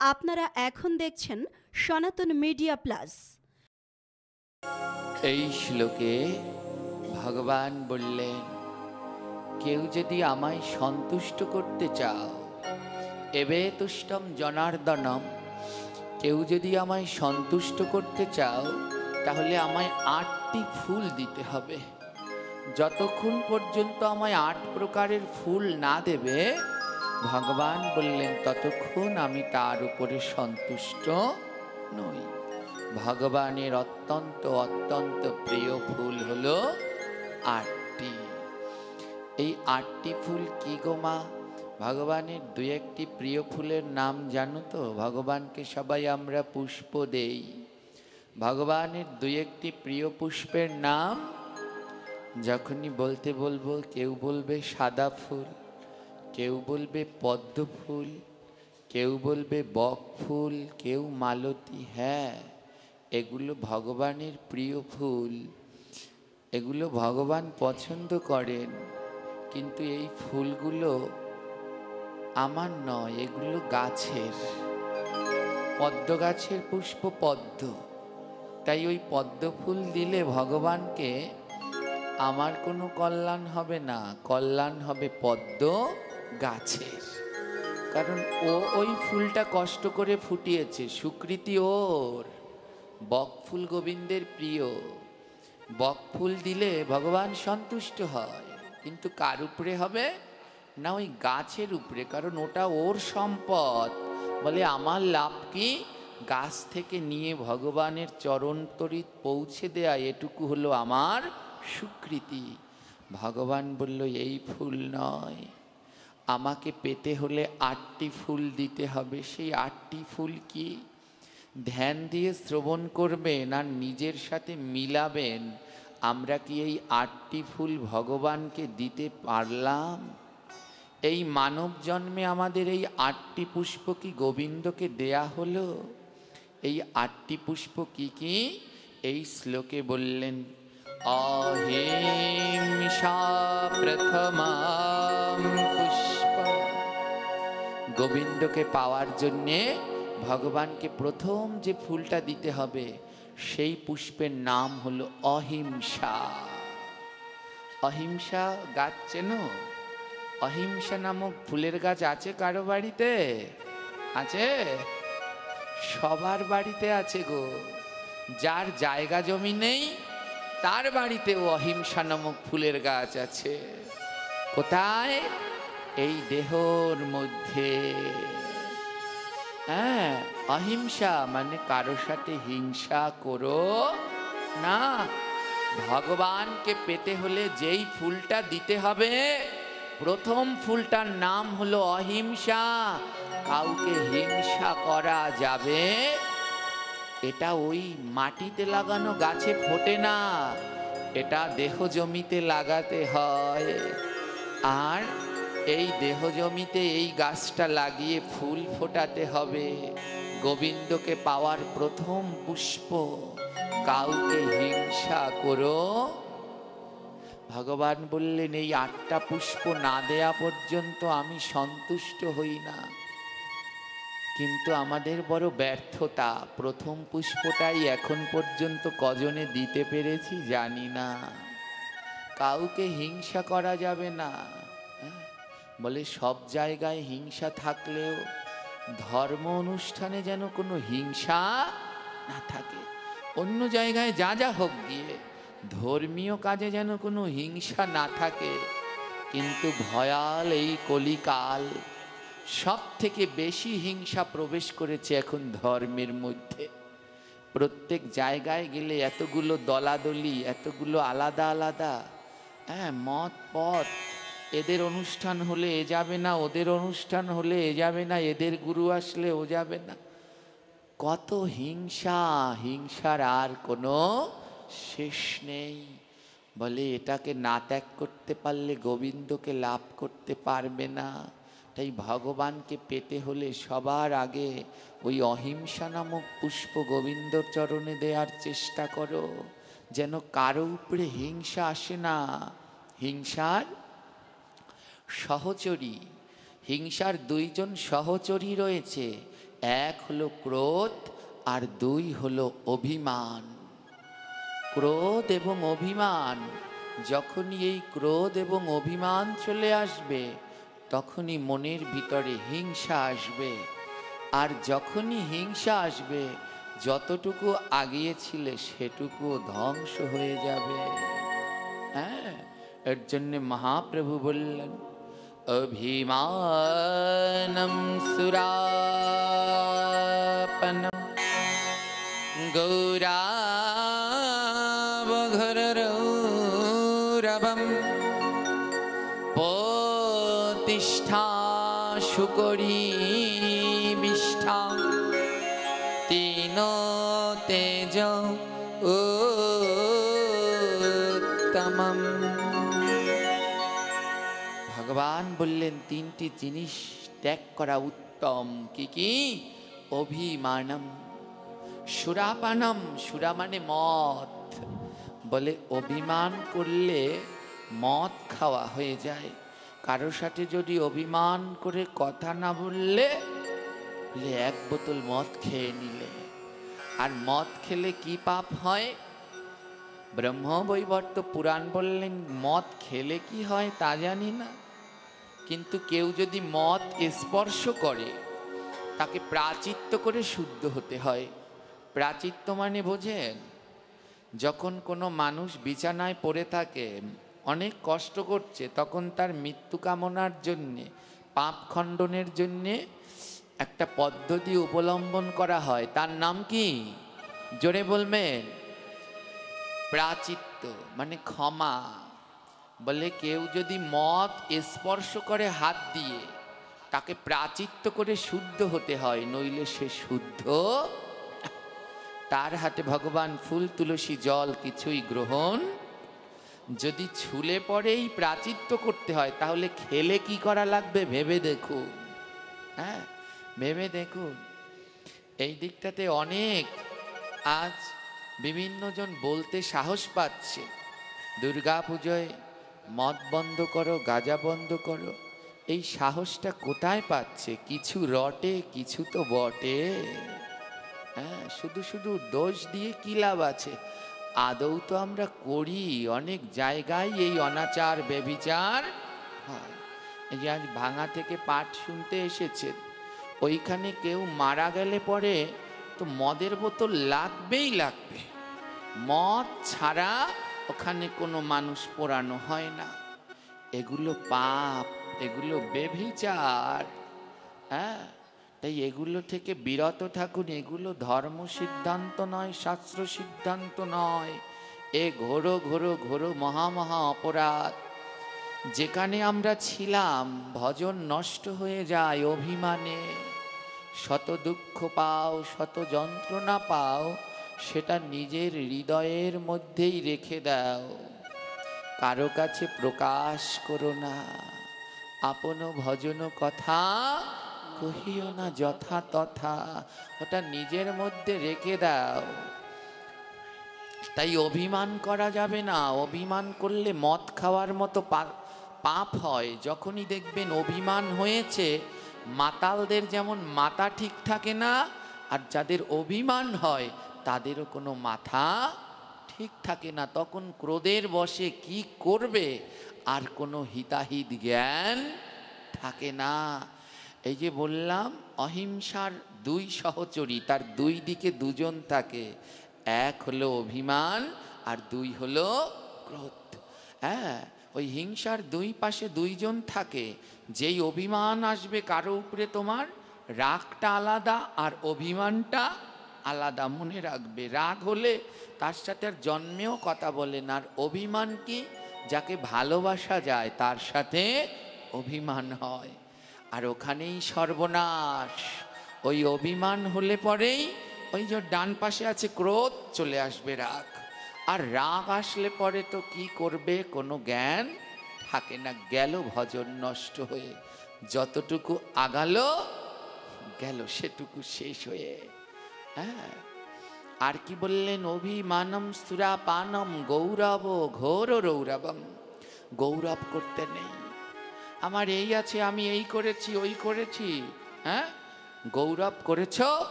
আপনারা এখন দেখছেন সনাতন মিডিয়া প্লাস। এই শ্লোকে ভগবান বললেন, কেউ যদি আমায় সন্তুষ্ট করতে চাও, এবে তুষ্টম জনার্দনম, কেউ যদি আমায় সন্তুষ্ট করতে চাও তাহলে আমায় 8টি ফুল দিতে হবে। যতক্ষণ পর্যন্ত আমায় 8 প্রকারের ফুল না দেবে, ভগবান বললেন ততক্ষণ আমি তার উপরে সন্তুষ্ট নই। ভগবানের অত্যন্ত অত্যন্ত প্রিয় ফুল হলো 8টি। এই 8টি ফুল কি গো মা? ভগবানের 2-1টি প্রিয় ফুলের নাম জানো তো? ভগবানকে সবাই আমরা পুষ্প দেই। ভগবানের 2-1টি প্রিয় পুষ্পের নাম যখনই বলতে বলবো, কেউ বলবে সাদা ফুল, কেউ বলবে পদ্ম ফুল, কেউ বলবে বক ফুল, কেউ মালতী। হ্যাঁ, এগুলো ভগবানের প্রিয় ফুল, এগুলো ভগবান পছন্দ করেন। কিন্তু এই ফুলগুলো আমার নয়, এগুলো গাছের, পদ্ম গাছের পুষ্প পদ্ম। তাই ওই পদ্ম ফুল দিলে ভগবানকে আমার কোনো কল্যাণ হবে না, কল্যাণ হবে পদ্ম গাছের। কারণ ও ওই ফুলটা কষ্ট করে ফুটিয়েছে, স্বীকৃতি ওর। বক ফুল গোবিন্দের প্রিয়, বক ফুল দিলে ভগবান সন্তুষ্ট হয়, কিন্তু কার উপরে হবে না? ওই গাছের উপরে, কারণ ওটা ওর সম্পদ। বলে আমার লাভ কি? গাছ থেকে নিয়ে ভগবানের চরণতরিত পৌঁছে দেয়া, এটুকু হলো আমার স্বীকৃতি। ভগবান বলল এই ফুল নয়, আমাকে পেতে হলে 8টি ফুল দিতে হবে। সেই 8টি ফুল কি? ধ্যান দিয়ে শ্রবণ করবেন আর নিজের সাথে মিলাবেন। আমরা কি এই 8টি ফুল ভগবানকে দিতে পারলাম? এই মানব জন্মে আমাদের এই 8টি পুষ্প কি গোবিন্দকে দেয়া হলো? এই 8টি পুষ্প কি কি? এই শ্লোকে বললেন, অহিংসা প্রথমম পুষ্প। গোবিন্দকে পাওয়ার জন্যে ভগবানকে প্রথম যে ফুলটা দিতে হবে, সেই পুষ্পের নাম হলো অহিংসা। অহিংসা গাছ চেনো? অহিংসা নামক ফুলের গাছ আছে কারো বাড়িতে? আছে? সবার বাড়িতে আছে গো। যার জায়গা জমি নেই তার বাড়িতেও অহিংসা নামক ফুলের গাছ আছে। কোথায়? এই দেহর মধ্যে। হ্যাঁ, অহিংসা মানে কারো সাথে হিংসা করো না। ভগবানকে পেতে হলে যেই ফুলটা দিতে হবে, প্রথম ফুলটার নাম হলো অহিংসা। কাউকে হিংসা করা যাবে? এটা ওই মাটিতে লাগানো গাছে ফোটে না, এটা দেহ জমিতে লাগাতে হয়। আর এই দেহ জমিতে এই গাছটা লাগিয়ে ফুল ফোটাতে হবে। গোবিন্দকে পাওয়ার প্রথম পুষ্প, কাউকে হিংসা করো। ভগবান বললেন এই 8টা পুষ্প না দেয়া পর্যন্ত আমি সন্তুষ্ট হই না। কিন্তু আমাদের বড় ব্যর্থতা, প্রথম পুষ্পটাই এখন পর্যন্ত কজনে দিতে পেরেছি জানি না। কাউকে হিংসা করা যাবে না। বলে সব জায়গায় হিংসা থাকলেও ধর্ম অনুষ্ঠানে যেন কোনো হিংসা না থাকে। অন্য জায়গায় যা যা হোক গিয়ে, ধর্মীয় কাজে যেন কোনো হিংসা না থাকে। কিন্তু ভয়াল এই কলিকাল, সব থেকে বেশি হিংসা প্রবেশ করেছে এখন ধর্মের মধ্যে। প্রত্যেক জায়গায় গেলে এতগুলো দলাদলি, এতগুলো আলাদা আলাদা, হ্যাঁ, মত পথ। এদের অনুষ্ঠান হলে এ যাবে না, ওদের অনুষ্ঠান হলে এ যাবে না, এদের গুরু আসলে ও যাবে না। কত হিংসা, হিংসার আর কোনো শেষ নেই। বলে এটাকে না ত্যাগ করতে পারলে গোবিন্দকে লাভ করতে পারবে না। তাই ভগবানকে পেতে হলে সবার আগে ওই অহিংসা নামক পুষ্প গোবিন্দর চরণে দেওয়ার চেষ্টা করো, যেন কারো উপরে হিংসা আসে না। হিংসার সহচরী, হিংসার 2জন সহচরী রয়েছে। এক হলো ক্রোধ আর দুই হলো অভিমান। ক্রোধ এবং অভিমান, যখনই এই ক্রোধ এবং অভিমান চলে আসবে তখনই মনের ভিতরে হিংসা আসবে। আর যখনই হিংসা আসবে, যতটুকু আগিয়েছিলে সেটুকু ধ্বংস হয়ে যাবে। হ্যাঁ, এর জন্যে মহাপ্রভু বললেন, অভিমানম সুরাপনম গৌরাবঘররৌরবম প্রতিষ্ঠা শুকরী বিষ্ঠা তিন তেজ উত্তমম। ভগবান বললেন তিনটি জিনিস ত্যাগ করা উত্তম। কি কি? অভিমানম, সুরাপানম, সুরা মানে মদ। বলে অভিমান করলে মদ খাওয়া হয়ে যায়। কারোর সাথে যদি অভিমান করে কথা না বললে, এক বোতল মদ খেয়ে নিলে, আর মদ খেলে কি পাপ হয়? ব্রহ্মবৈবর্ত পুরাণ বললেন মদ খেলে কি হয় তা জানি না, কিন্তু কেউ যদি মদ স্পর্শ করে তাকে প্রাচিত্য করে শুদ্ধ হতে হয়। প্রাচিত্য মানে বোঝেন? যখন কোনো মানুষ বিছানায় পড়ে থাকে, অনেক কষ্ট করছে, তখন তার মৃত্যু কামনার জন্যে, পাপ খণ্ডনের জন্যে একটা পদ্ধতি অবলম্বন করা হয়। তার নাম কি? জোরে বলবেন। প্রাচিত্য মানে ক্ষমা। বলে কেউ যদি মদ স্পর্শ করে হাত দিয়ে, তাকে প্রাচিত্য করে শুদ্ধ হতে হয়, নইলে সে শুদ্ধ। তার হাতে ভগবান ফুল তুলসী জল কিছুই গ্রহণ, যদি ছুলে পরেই প্রাচিত্য করতে হয়, তাহলে খেলে কি করা লাগবে ভেবে দেখুন। হ্যাঁ, ভেবে দেখুন। এই দিকটাতে অনেক আজ বিভিন্ন জন বলতে সাহস পাচ্ছে, দুর্গা পুজোয় মদ বন্ধ করো, গাঁজা বন্ধ করো। এই সাহসটা কোথায় পাচ্ছে? কিছু রটে, কিছু তো বটে। হ্যাঁ, শুধু শুধু দোষ দিয়ে কি লাভ আছে? আদৌ তো আমরা করি। অনেক জায়গায় এই অনাচার বেবিচার হয়। এই যে আজ ভাঙা থেকে পাঠ শুনতে এসেছেন, ওইখানে কেউ মারা গেলে পরে তো মদের বোতল লাগবেই লাগবে। মদ ছাড়া ওখানে কোনো মানুষ পোড়ানো হয় না। এগুলো পাপ, এগুলো বেভিচার। হ্যাঁ, তাই এগুলো থেকে বিরত থাকুন। এগুলো ধর্ম সিদ্ধান্ত নয়, শাস্ত্র সিদ্ধান্ত নয়। এ ঘোর ঘোর ঘোর মহা মহা অপরাধ। যেখানে আমরা ছিলাম, ভজন নষ্ট হয়ে যায় অভিমানে। শত দুঃখ পাও, শত যন্ত্রণা পাও, সেটা নিজের হৃদয়ের মধ্যেই রেখে দাও, কারো কাছে প্রকাশ করো না। আপন ভজন কথা কহিও না যথা তথা, ওটা নিজের মধ্যে রেখে দাও। তাই অভিমান করা যাবে না। অভিমান করলে মদ খাওয়ার মতো পাপ হয়। যখনই দেখবেন অভিমান হয়েছে, মাতালদের যেমন মাথা ঠিক থাকে না, আর যাদের অভিমান হয় তাদেরও কোনো মাথা ঠিক থাকে না। তখন ক্রোধের বশে কি করবে আর কোনো হিতাহিত জ্ঞান থাকে না। এই যে বললাম, অহিংসার দুই সহচরী, তার দুই দিকে দুজন থাকে। এক হলো অভিমান আর দুই হলো ক্রোধ। হ্যাঁ, ওই হিংসার দুই পাশে দুইজন থাকে। যেই অভিমান আসবে কারো উপরে, তোমার রাগটা আলাদা আর অভিমানটা আলাদা। মনে রাখবে, রাগ হলে তার সাথে আর জন্মেও কথা বলে না। আর অভিমান কি? যাকে ভালোবাসা যায় তার সাথে অভিমান হয়, আর ওখানেই সর্বনাশ। ওই অভিমান হলে পরেই ওই যে ডান পাশে আছে ক্রোধ, চলে আসবে রাগ। আর রাগ আসলে পরে তো কি করবে কোনো জ্ঞান থাকে না। গেল ভজন নষ্ট হয়ে, যতটুকু আগালো গেল সেটুকু শেষ হয়ে। হ্যাঁ, আর কি বললেন? অভিমানম সুরাপানম গৌরব ঘোর রৌরবম। গৌরব করতে নেই, আমার এই আছে, আমি এই করেছি ওই করেছি। হ্যাঁ, গৌরব করেছ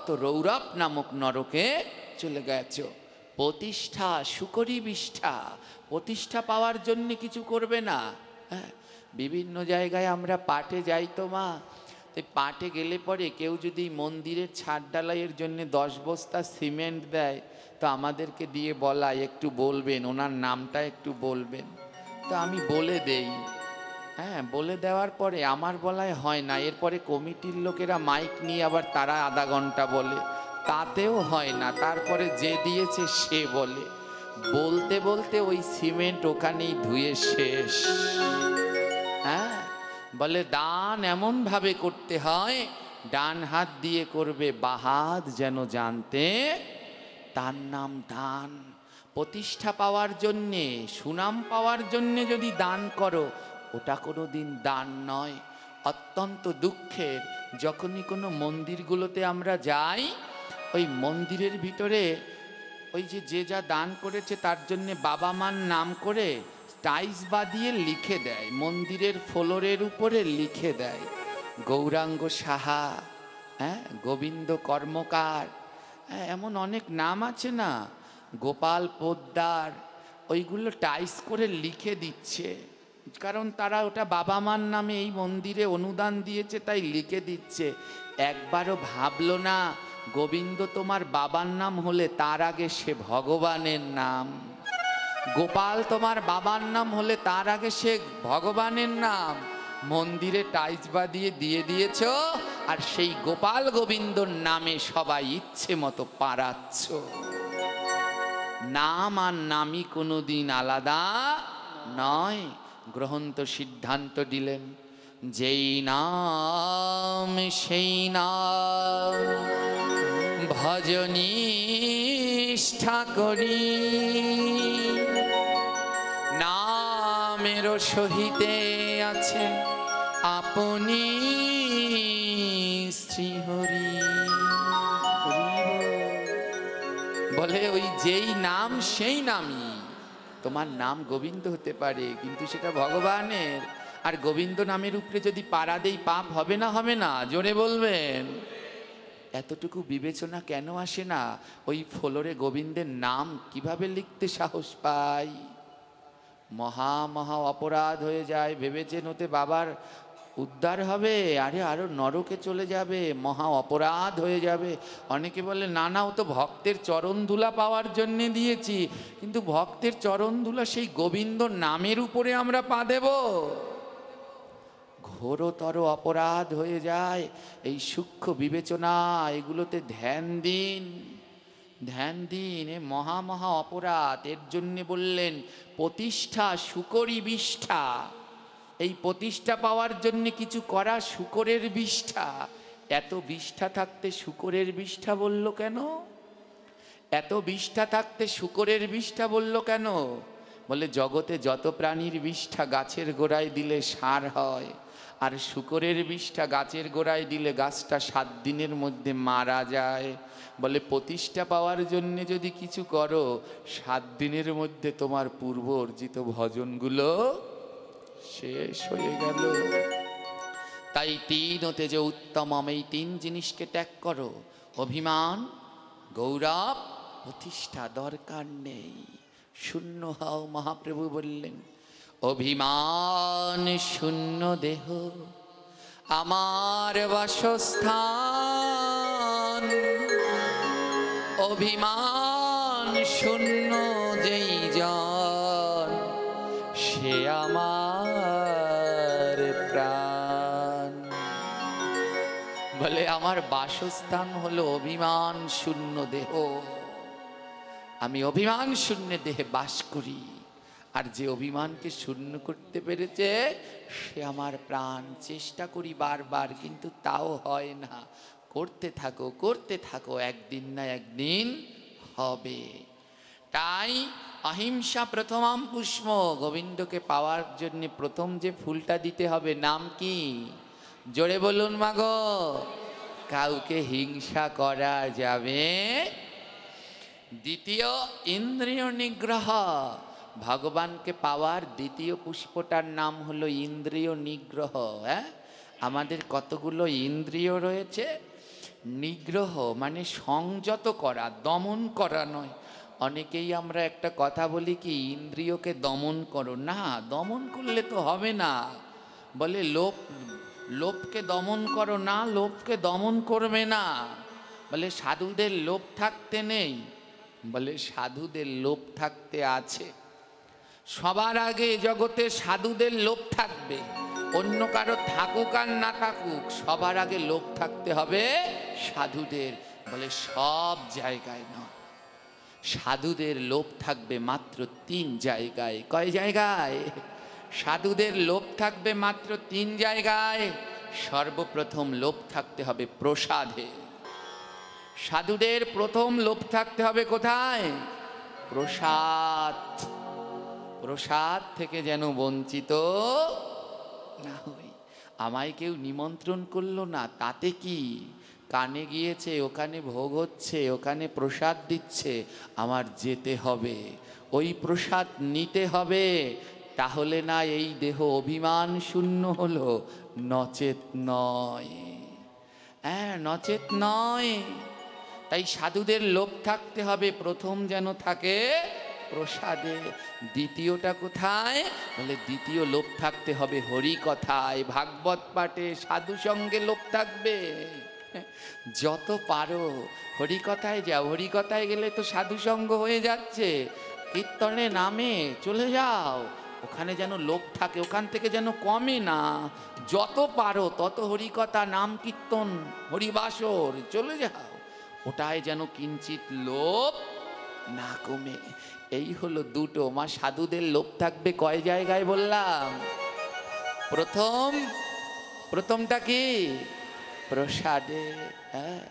তো রৌরব নামক নরকে চলে গেছ। প্রতিষ্ঠা সুকরি বিষ্ঠা, প্রতিষ্ঠা পাওয়ার জন্য কিছু করবে না। হ্যাঁ, বিভিন্ন জায়গায় আমরা পাঠে যাই তো মা, তাই পাঠে গেলে পরে কেউ যদি মন্দিরের ছাদ ঢালাইয়ের জন্য 10 বস্তা সিমেন্ট দেয়, তো আমাদেরকে দিয়ে বলায় একটু বলবেন, ওনার নামটা একটু বলবেন। তো আমি বলে দেই। হ্যাঁ, বলে দেওয়ার পরে আমার বলায় হয় না, এরপরে কমিটির লোকেরা মাইক নিয়ে আবার তারা আধা ঘন্টা বলে, তাতেও হয় না। তারপরে যে দিয়েছে সে বলে, বলতে বলতে ওই সিমেন্ট ওখানেই ধুয়ে শেষ। হ্যাঁ, বলে দান এমন ভাবে করতে হয়, ডান হাত দিয়ে করবে, বাঁ হাত যেন জানতে তার নাম দান। প্রতিষ্ঠা পাওয়ার জন্যে, সুনাম পাওয়ার জন্যে যদি দান করো, ওটা কোনো দিন দান নয়। অত্যন্ত দুঃখের, যখনই কোনো মন্দিরগুলোতে আমরা যাই, ওই মন্দিরের ভিতরে ওই যে যা দান করেছে তার জন্যে বাবা মার নাম করে টাইলস বাঁধিয়ে লিখে দেয়, মন্দিরের ফ্লোরের উপরে লিখে দেয় গৌরাঙ্গ সাহা, হ্যাঁ, গোবিন্দ কর্মকার, হ্যাঁ, এমন অনেক নাম আছে না, গোপাল পোদ্দার, ওইগুলো টাইলস করে লিখে দিচ্ছে। কারণ তারা ওটা বাবা মার নামে এই মন্দিরে অনুদান দিয়েছে, তাই লিখে দিচ্ছে। একবারও ভাবলো না গোবিন্দ তোমার বাবার নাম হলে তার আগে সে ভগবানের নাম, গোপাল তোমার বাবার নাম হলে তার আগে সে ভগবানের নাম। মন্দিরে টাইলস বাঁধিয়ে দিয়ে দিয়েছ, আর সেই গোপাল গোবিন্দর নামে সবাই ইচ্ছে মতো পারাচ্ছ। নাম আর নামই কোনোদিন আলাদা নয়। গ্রহন্ত সিদ্ধান্ত দিলেন, যেই নাম সেই নাম ভজনিষ্ঠা করি, নামেরও সহিতে আছে আপনি শ্রীহরি। বলে ওই যেই নাম সেই নামই। তোমার নাম গোবিন্দ হতে পারে, কিন্তু সেটা ভগবানের। আর গোবিন্দ নামের উপরে যদি পাড়া দেই, পাপ হবে না? হবে না? জোরে বলবেন। এতটুকু বিবেচনা কেন আসে না? ওই ফ্লোরে গোবিন্দের নাম কিভাবে লিখতে সাহস পাই? মহা মহা অপরাধ হয়ে যায়। ভেবেছেন ওতে বাবার উদ্ধার হবে? আরে আরো নরকে চলে যাবে, মহা অপরাধ হয়ে যাবে। অনেকে বলে না না, ও তো ভক্তের চরণ ধুলা পাওয়ার জন্যে দিয়েছি, কিন্তু ভক্তের চরণ ধুলা সেই গোবিন্দ নামের উপরে আমরা পা দেব? ঘোরতর অপরাধ হয়ে যায়। এই সূক্ষ্ম বিবেচনা, এগুলোতে ধ্যান দিন, ধ্যান দিন। এ মহা মহা অপরাধ। এর জন্যে বললেন প্রতিষ্ঠা সুকরি বিষ্ঠা। এই প্রতিষ্ঠা পাওয়ার জন্য কিছু করা শুকরের বিষ্ঠা। এত বিষ্ঠা থাকতে শুকরের বিষ্ঠা বলল কেন? এত বিষ্ঠা থাকতে শুকরের বিষ্ঠা বলল কেন? বলে জগতে যত প্রাণীর বিষ্ঠা গাছের গোড়ায় দিলে সার হয়, আর শুকরের বিষ্ঠা গাছের গোড়ায় দিলে গাছটা 7 দিনের মধ্যে মারা যায়। বলে প্রতিষ্ঠা পাওয়ার জন্য যদি কিছু করো, 7 দিনের মধ্যে তোমার পূর্ব অর্জিত ভজনগুলো শেষ হয়ে গেল। তাই 3 হতে যে উত্তমম, এই 3 জিনিসকে ত্যাগ করো। অভিমান, গৌরব, প্রতিষ্ঠা দরকার নেই। শূন্য হও। মহাপ্রভু বললেন অভিমান শূন্য দেহ আমার বাসস্থান, অভিমান শূন্য যেই জন সে আমার প্রাণ। বলে আমার বাসস্থান হলো অভিমান শূন্য দেহ। আমি অভিমান শূন্য দেহে বাস করি, আর যে অভিমানকে শূন্য করতে পেরেছে সে আমার প্রাণ। চেষ্টা করি বারবার, কিন্তু তাও হয় না। করতে থাকো, করতে থাকো, একদিন না একদিন হবে। তাই অহিংসা প্রথমাম পুষ্প। গোবিন্দকে পাওয়ার জন্য প্রথম যে ফুলটা দিতে হবে, নাম কি? জোরে বলুন মাগো। কাউকে হিংসা করা যাবে। দ্বিতীয় ইন্দ্রিয় নিগ্রহ। ভগবানকে পাওয়ার দ্বিতীয় পুষ্পটার নাম হলো ইন্দ্রিয় নিগ্রহ। হ্যাঁ, আমাদের কতগুলো ইন্দ্রিয় রয়েছে, নিগ্রহ মানে সংযত করা, দমন করা নয়। অনেকেই আমরা একটা কথা বলি কি, ইন্দ্রিয়কে দমন করো। না, দমন করলে তো হবে না। বলে লোভকে দমন করো, না, লোভকে দমন করবে না। বলে সাধুদের লোভ থাকতে নেই, বলে সাধুদের লোভ থাকতে আছে। সবার আগে জগতে সাধুদের লোভ থাকবে, অন্য কারো থাকুক আর না থাকুক, সবার আগে লোভ থাকতে হবে সাধুদের। বলে সব জায়গায় নয়, সাধুদের লোভ থাকবে মাত্র 3 জায়গায়। কয় জায়গায়? সাধুদের লোভ থাকবে মাত্র 3 জায়গায়। সর্বপ্রথম লোভ থাকতে হবে প্রসাদে। সাধুদের প্রথম লোভ থাকতে হবে কোথায়? প্রসাদ। প্রসাদ থেকে যেন বঞ্চিত না হই। আমায় কেউ নিমন্ত্রণ করলো না, তাতে কি? কানে গিয়েছে, ওখানে ভোগ হচ্ছে, ওখানে প্রসাদ দিচ্ছে, আমার যেতে হবে, ওই প্রসাদ নিতে হবে। তাহলে না এই দেহ অভিমান শূন্য হলো, নচেত নয়। হ্যাঁ, নচেত নয়। তাই সাধুদের লোভ থাকতে হবে প্রথম যেন থাকে প্রসাদে। দ্বিতীয়টা কোথায়? বলে দ্বিতীয় লোভ থাকতে হবে হরি কথায়, ভাগবত পাঠে, সাধু সঙ্গে লোভ থাকবে। যত পারো হরি কথায় যাও। হরি কথায় গেলে তো সাধু সঙ্গ হয়ে যাচ্ছে। কীর্তনে নামে চলে যাও, ওখানে যেন লোভ থাকে, ওখান থেকে যেন কমে না। যত পারো তত হরিকথা, নাম কীর্তন, হরিবাসর চলে যাও, ওটায় যেন কিঞ্চিত লোভ না কমে। এই হলো দুটো। মা সাধুদের লোভ থাকবে কয় জায়গায় বললাম? প্রথমটা কি? প্রসাদে। হ্যাঁ,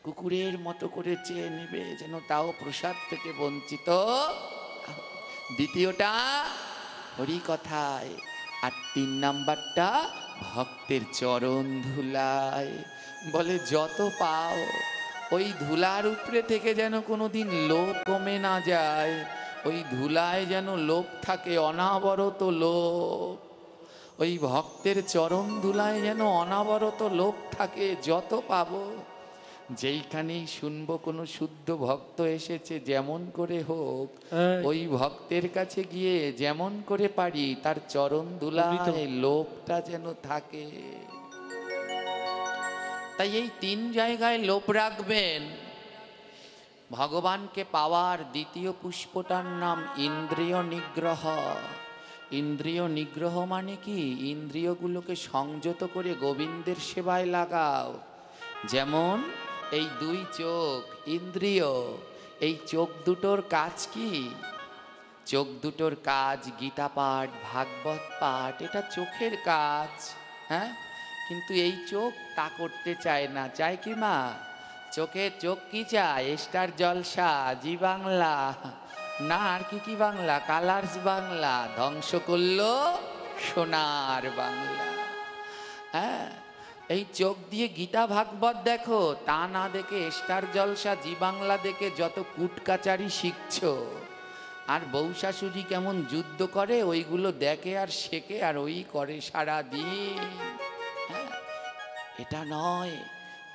কুকুরের মতো করে চেয়ে নেবে যেন তাও প্রসাদ থেকে বঞ্চিত। দ্বিতীয়টা হরি কথায়। আর 3 নাম্বারটা ভক্তের চরণ ধুলায়। বলে যত পাও ওই ধুলার উপরে থেকে যেন কোনোদিন লোভ কমে না যায়, ওই ধুলায় যেন লোভ থাকে, অনাবরত লোভ। ওই ভক্তের চরণ ধুলায় যেন অনাবরত লোভ থাকে। যত পাবো, যেইখানেই শুনবো কোনো শুদ্ধ ভক্ত এসেছে, যেমন করে হোক ওই ভক্তের কাছে গিয়ে যেমন করে পারি তার চরণ ধুলায় লোভটা যেন থাকে। তাই এই 3 জায়গায় লোভ রাখবেন। ভগবানকে পাওয়ার দ্বিতীয় পুষ্পটার নাম ইন্দ্রিয় নিগ্রহ। ইন্দ্রিয় নিগ্রহ মানে কি? ইন্দ্রিয়গুলোকে সংযত করে গোবিন্দের সেবায় লাগাও। যেমন এই 2 চোখ ইন্দ্রিয়, এই চোখ দুটোর কাজ কি? চোখ দুটোর কাজ গীতা পাঠ, ভাগবত পাঠ, এটা চোখের কাজ। হ্যাঁ, কিন্তু এই চোখ তা করতে চায় না। চায় কি মা? চোখ কি চায়? স্টার জলসা, জি বাংলা, না আর কি বাংলা, কালার্স বাংলা, ধ্বংস করলো সোনার বাংলা। হ্যাঁ, এই চোখ দিয়ে গীতা ভাগবত দেখো, তা না দেখে স্টার জলসা, জি বাংলা দেখে যত কুটকাচারি শিখছো। আর বউ শাশুড়ি কেমন যুদ্ধ করে ওইগুলো দেখে আর শেখে, আর ওই করে সারাদিন। হ্যাঁ, এটা নয়।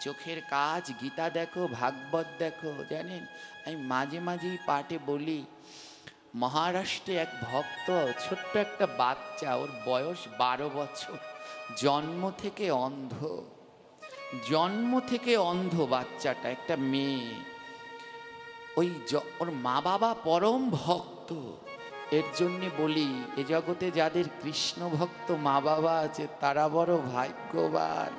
চোখের কাজ গীতা দেখো, ভাগবত দেখো। জানেন, আমি মাঝে মাঝেই পাঠে বলি, মহারাষ্ট্রে এক ভক্ত, ছোট্ট একটা বাচ্চা, ওর বয়স 12 বছর, জন্ম থেকে অন্ধ। জন্ম থেকে অন্ধ বাচ্চাটা, একটা মেয়ে। ওর মা বাবা পরম ভক্ত। এর জন্যে বলি, এ জগতে যাদের কৃষ্ণ ভক্ত মা বাবা আছে তারা বড় ভাগ্যবান।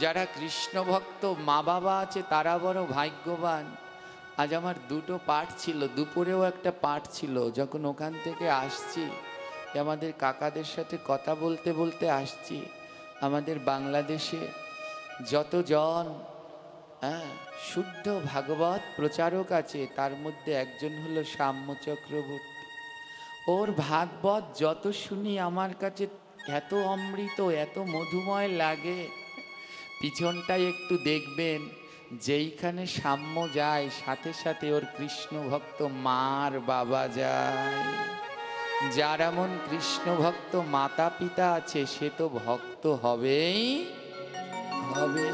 যারা কৃষ্ণ ভক্ত মা বাবা আছে তারা বড় ভাগ্যবান। আজ আমার 2টো পাঠ ছিল, দুপুরেও একটা পাঠ ছিল। যখন ওখান থেকে আসছি, আমাদের কাকাদের সাথে কথা বলতে বলতে আসছি, আমাদের বাংলাদেশে যতজন শুদ্ধ ভাগবত প্রচারক আছে তার মধ্যে একজন হলো সাম্য চক্রবর্তী। ওর ভাগবত যত শুনি আমার কাছে এত অমৃত, এত মধুময় লাগে। পিছনটায় একটু দেখবেন, যেইখানে সাম্য যায় সাথে সাথে ওর কৃষ্ণ ভক্ত মার বাবা যায়। যার এমন কৃষ্ণ ভক্ত মাতা পিতা আছে সে তো ভক্ত হবেই হবে।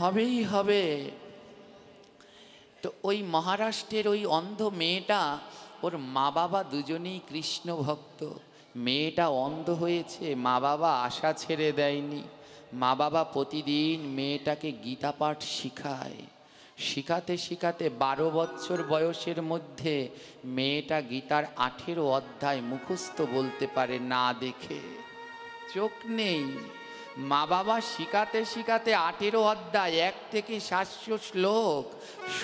হবেই হবে। তো ওই মহারাষ্ট্রের ওই অন্ধ মেয়েটা, ওর মা বাবা দুজনেই কৃষ্ণ ভক্ত। মেয়েটা অন্ধ হয়েছে, মা বাবা আশা ছেড়ে দেয়নি। মা বাবা প্রতিদিন মেয়েটাকে গীতা পাঠ শিখায়। শিখাতে শিখাতে 12 বছর বয়সের মধ্যে মেয়েটা গীতার 18 অধ্যায় মুখস্থ বলতে পারে না দেখে। চোখ নেই, মা বাবা শিখাতে শিখাতে 18 অধ্যায় 1 থেকে 700 শ্লোক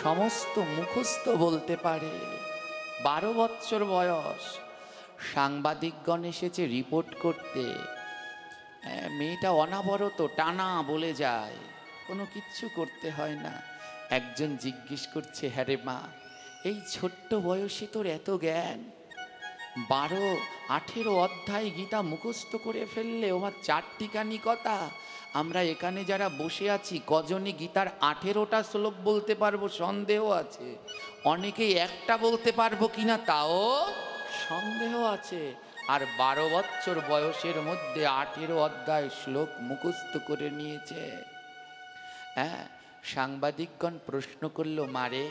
সমস্ত মুখস্থ বলতে পারে। 12 বছর বয়স। সাংবাদিকগণ এসেছে রিপোর্ট করতে। মেয়েটা অনাবরত টানা বলে যায়, কোনো কিচ্ছু করতে হয় না। একজন জিজ্ঞেস করছে, হ্যাঁ রে মা, এই ছোট্ট বয়সে তোর এত জ্ঞান? 18 অধ্যায় গীতা মুখস্থ করে ফেললে, আমার 4টিখানি কথা। আমরা এখানে যারা বসে আছি কজনই গীতার 18টা শ্লোক বলতে পারবো সন্দেহ আছে। অনেকেই একটা বলতে পারবো কিনা তাও সন্দেহ আছে। আর 12 বছর বয়সের মধ্যে 18 অধ্যায় শ্লোক মুখস্থ করে নিয়েছে। হ্যাঁ, সাংবাদিকগণ প্রশ্ন করলো, মারে,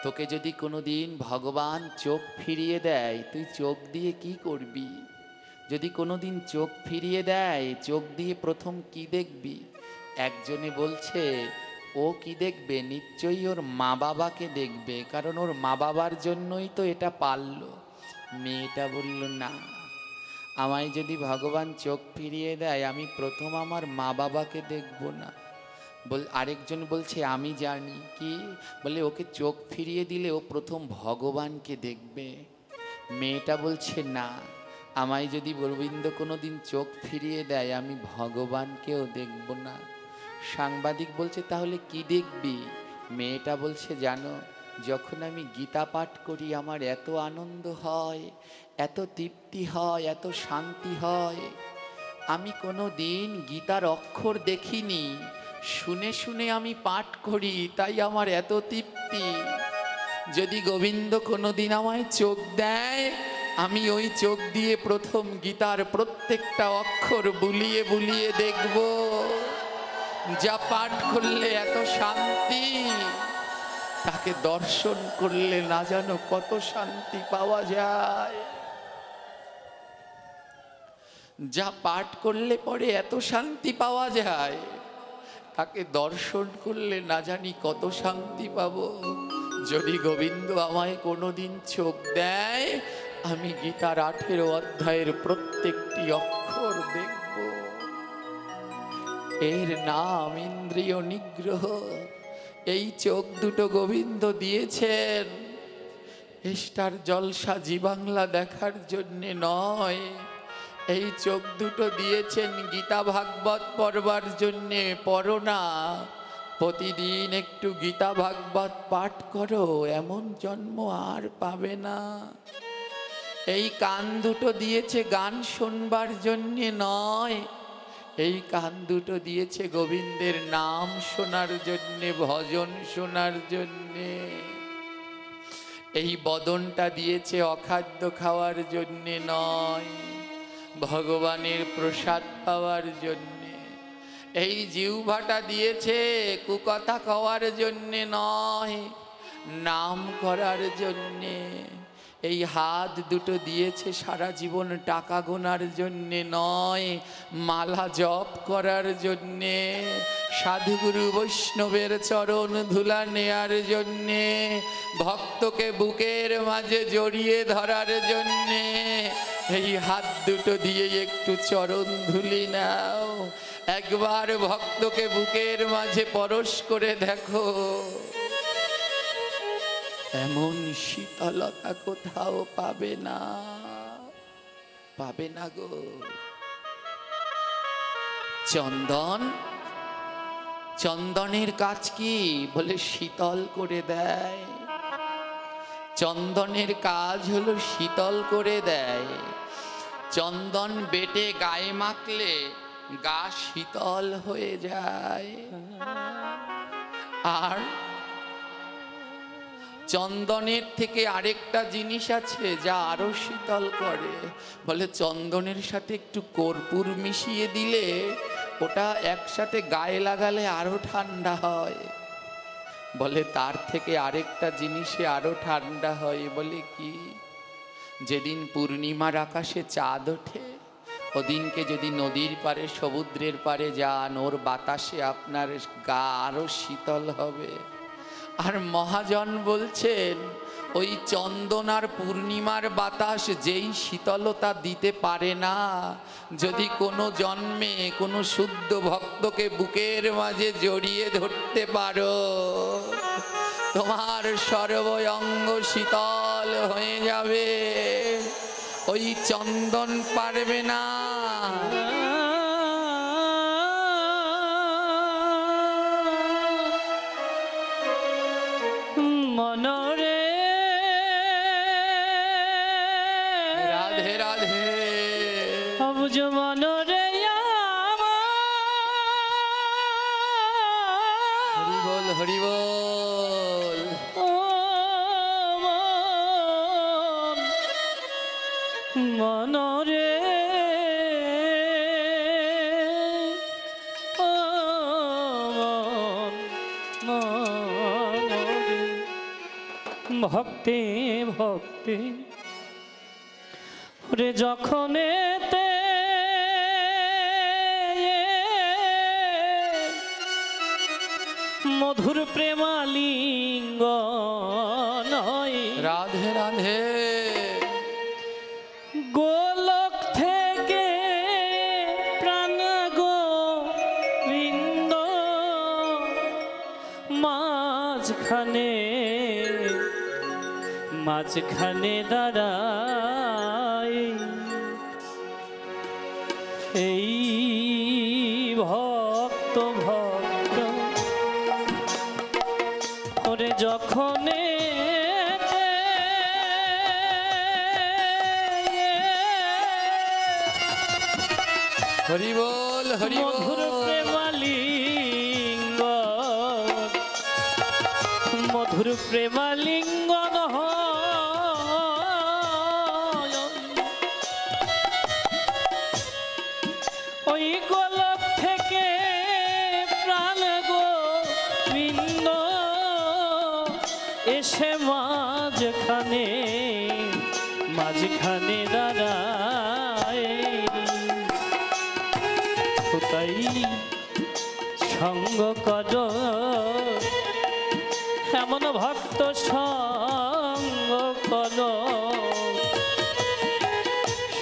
তোকে যদি কোনোদিন ভগবান চোখ ফিরিয়ে দেয়, তুই চোখ দিয়ে কি করবি? যদি কোনোদিন চোখ ফিরিয়ে দেয়, চোখ দিয়ে প্রথম কি দেখবি? একজনে বলছে, ও কি দেখবে? নিশ্চয়ই ওর মা বাবাকে দেখবে, কারণ ওর মা বাবার জন্যই তো এটা পারল। মেয়েটা বলল, না, আমায় যদি ভগবান চোখ ফিরিয়ে দেয়, আমি প্রথম আমার মা বাবাকে দেখব না। আরেকজন বলছে, আমি জানি। কি? বলে, ওকে চোখ ফিরিয়ে দিলে ও প্রথম ভগবানকে দেখবে। মেয়েটা বলছে, না, আমায় যদি গোবিন্দ কোনোদিন চোখ ফিরিয়ে দেয়, আমি ভগবানকেও দেখব না। সাংবাদিক বলছে, তাহলে কি দেখবি? মেয়েটা বলছে, জানো, যখন আমি গীতা পাঠ করি আমার এত আনন্দ হয়, এত তৃপ্তি হয়, এত শান্তি হয়। আমি কোনো দিন গীতার অক্ষর দেখিনি, শুনে শুনে আমি পাঠ করি, তাই আমার এত তৃপ্তি। যদি গোবিন্দ কোনোদিন আমায় চোখ দেয়, আমি ওই চোখ দিয়ে প্রথম গীতার প্রত্যেকটা অক্ষর বুলিয়ে বুলিয়ে দেখব। যা পাঠ করলে এত শান্তি, তাকে দর্শন করলে না জানো কত শান্তি পাওয়া যায়। যা পাঠ করলে পরে এত শান্তি পাওয়া যায়, তাকে দর্শন করলে না জানি কত শান্তি পাবো। যদি গোবিন্দ আমায় কোনোদিন চোখ দেয়, আমি গীতার 18 অধ্যায়ের প্রত্যেকটি অক্ষর দেখব। এর নাম ইন্দ্রিয় নিগ্রহ। এই চোখ দুটো গোবিন্দ দিয়েছেন স্টার জলসা জি বাংলা দেখার জন্যে নয়। এই চোখ দুটো দিয়েছেন গীতা ভাগবত পড়বার জন্যে। পড়ো না, প্রতিদিন একটু গীতা ভাগবত পাঠ করো, এমন জন্ম আর পাবে না। এই কান দুটো দিয়েছে গান শুনবার জন্যে নয়, এই কান দুটো দিয়েছে গোবিন্দের নাম শোনার জন্যে, ভজন শোনার জন্যে। এই বদনটা দিয়েছে অখাদ্য খাওয়ার জন্যে নয়, ভগবানের প্রসাদ পাওয়ার জন্যে। এই জিহ্বাটা দিয়েছে কুকথা খাওয়ার জন্যে নয়, নাম করার জন্যে। এই হাত দুটো দিয়েছে সারা জীবন টাকা গোনার জন্যে নয়, মালা জপ করার জন্যে, সাধুগুরু বৈষ্ণবের চরণ ধুলা নেয়ার জন্যে, ভক্তকে বুকের মাঝে জড়িয়ে ধরার জন্যে। এই হাত দুটো দিয়ে একটু চরণ ধুলি নাও, একবার ভক্তকে বুকের মাঝে পরশ করে দেখো, এমন শীতলতা কোথাও পাবে না, পাবে না গো। চন্দন, চন্দনের কাজ কি? বলে শীতল করে দেয়। চন্দনের কাজ হলো শীতল করে দেয়। চন্দন বেটে গায়ে মাখলে গা শীতল হয়ে যায়। আর চন্দনের থেকে আরেকটা জিনিস আছে যা আরো শীতল করে। বলে চন্দনের সাথে একটু কর্পূর মিশিয়ে দিলে ওটা একসাথে গায়ে লাগালে আরো ঠান্ডা হয়। বলে তার থেকে আরেকটা জিনিসে আরো ঠান্ডা হয়। বলে কি? যেদিন পূর্ণিমার আকাশে চাঁদ ওঠে, ওদিনকে যদি নদীর পারে সমুদ্রের পারে যান, ওর বাতাসে আপনার গা আরো শীতল হবে। আর মহাজন বলছেন ওই চন্দন আর পূর্ণিমার বাতাস যেই শীতলতা দিতে পারে না, যদি কোনো জন্মে কোনো শুদ্ধ ভক্তকে বুকের মাঝে জড়িয়ে ধরতে পারো, তোমার সর্বঙ্গ শীতল হয়ে যাবে। ওই চন্দন পারবে না। মনরে রাধে রাধে অবুজ মনরে হরি বল হরি বল। মনরে ভক্তি ভক্তি ওরে যখন এতে মধুর প্রেমালিঙ্গ নয়। রাধে রাধে গোলক থেকে প্রাণ গোবিন্দ মাঝখানে মাঝখানে দাঁড়ায়। এই ভক্ত ভক্ত ওরে যখন হরি বল হরি মধুর বল। প্রেমালিঙ্গ মধুর প্রেমালিঙ্গ ওই গোলক থেকে প্রাণ গোবিন্দ এসে মাঝখানে মাঝখানে দাঁড়ায়। তাই সঙ্গ কর এমন ভক্ত সঙ্গ কর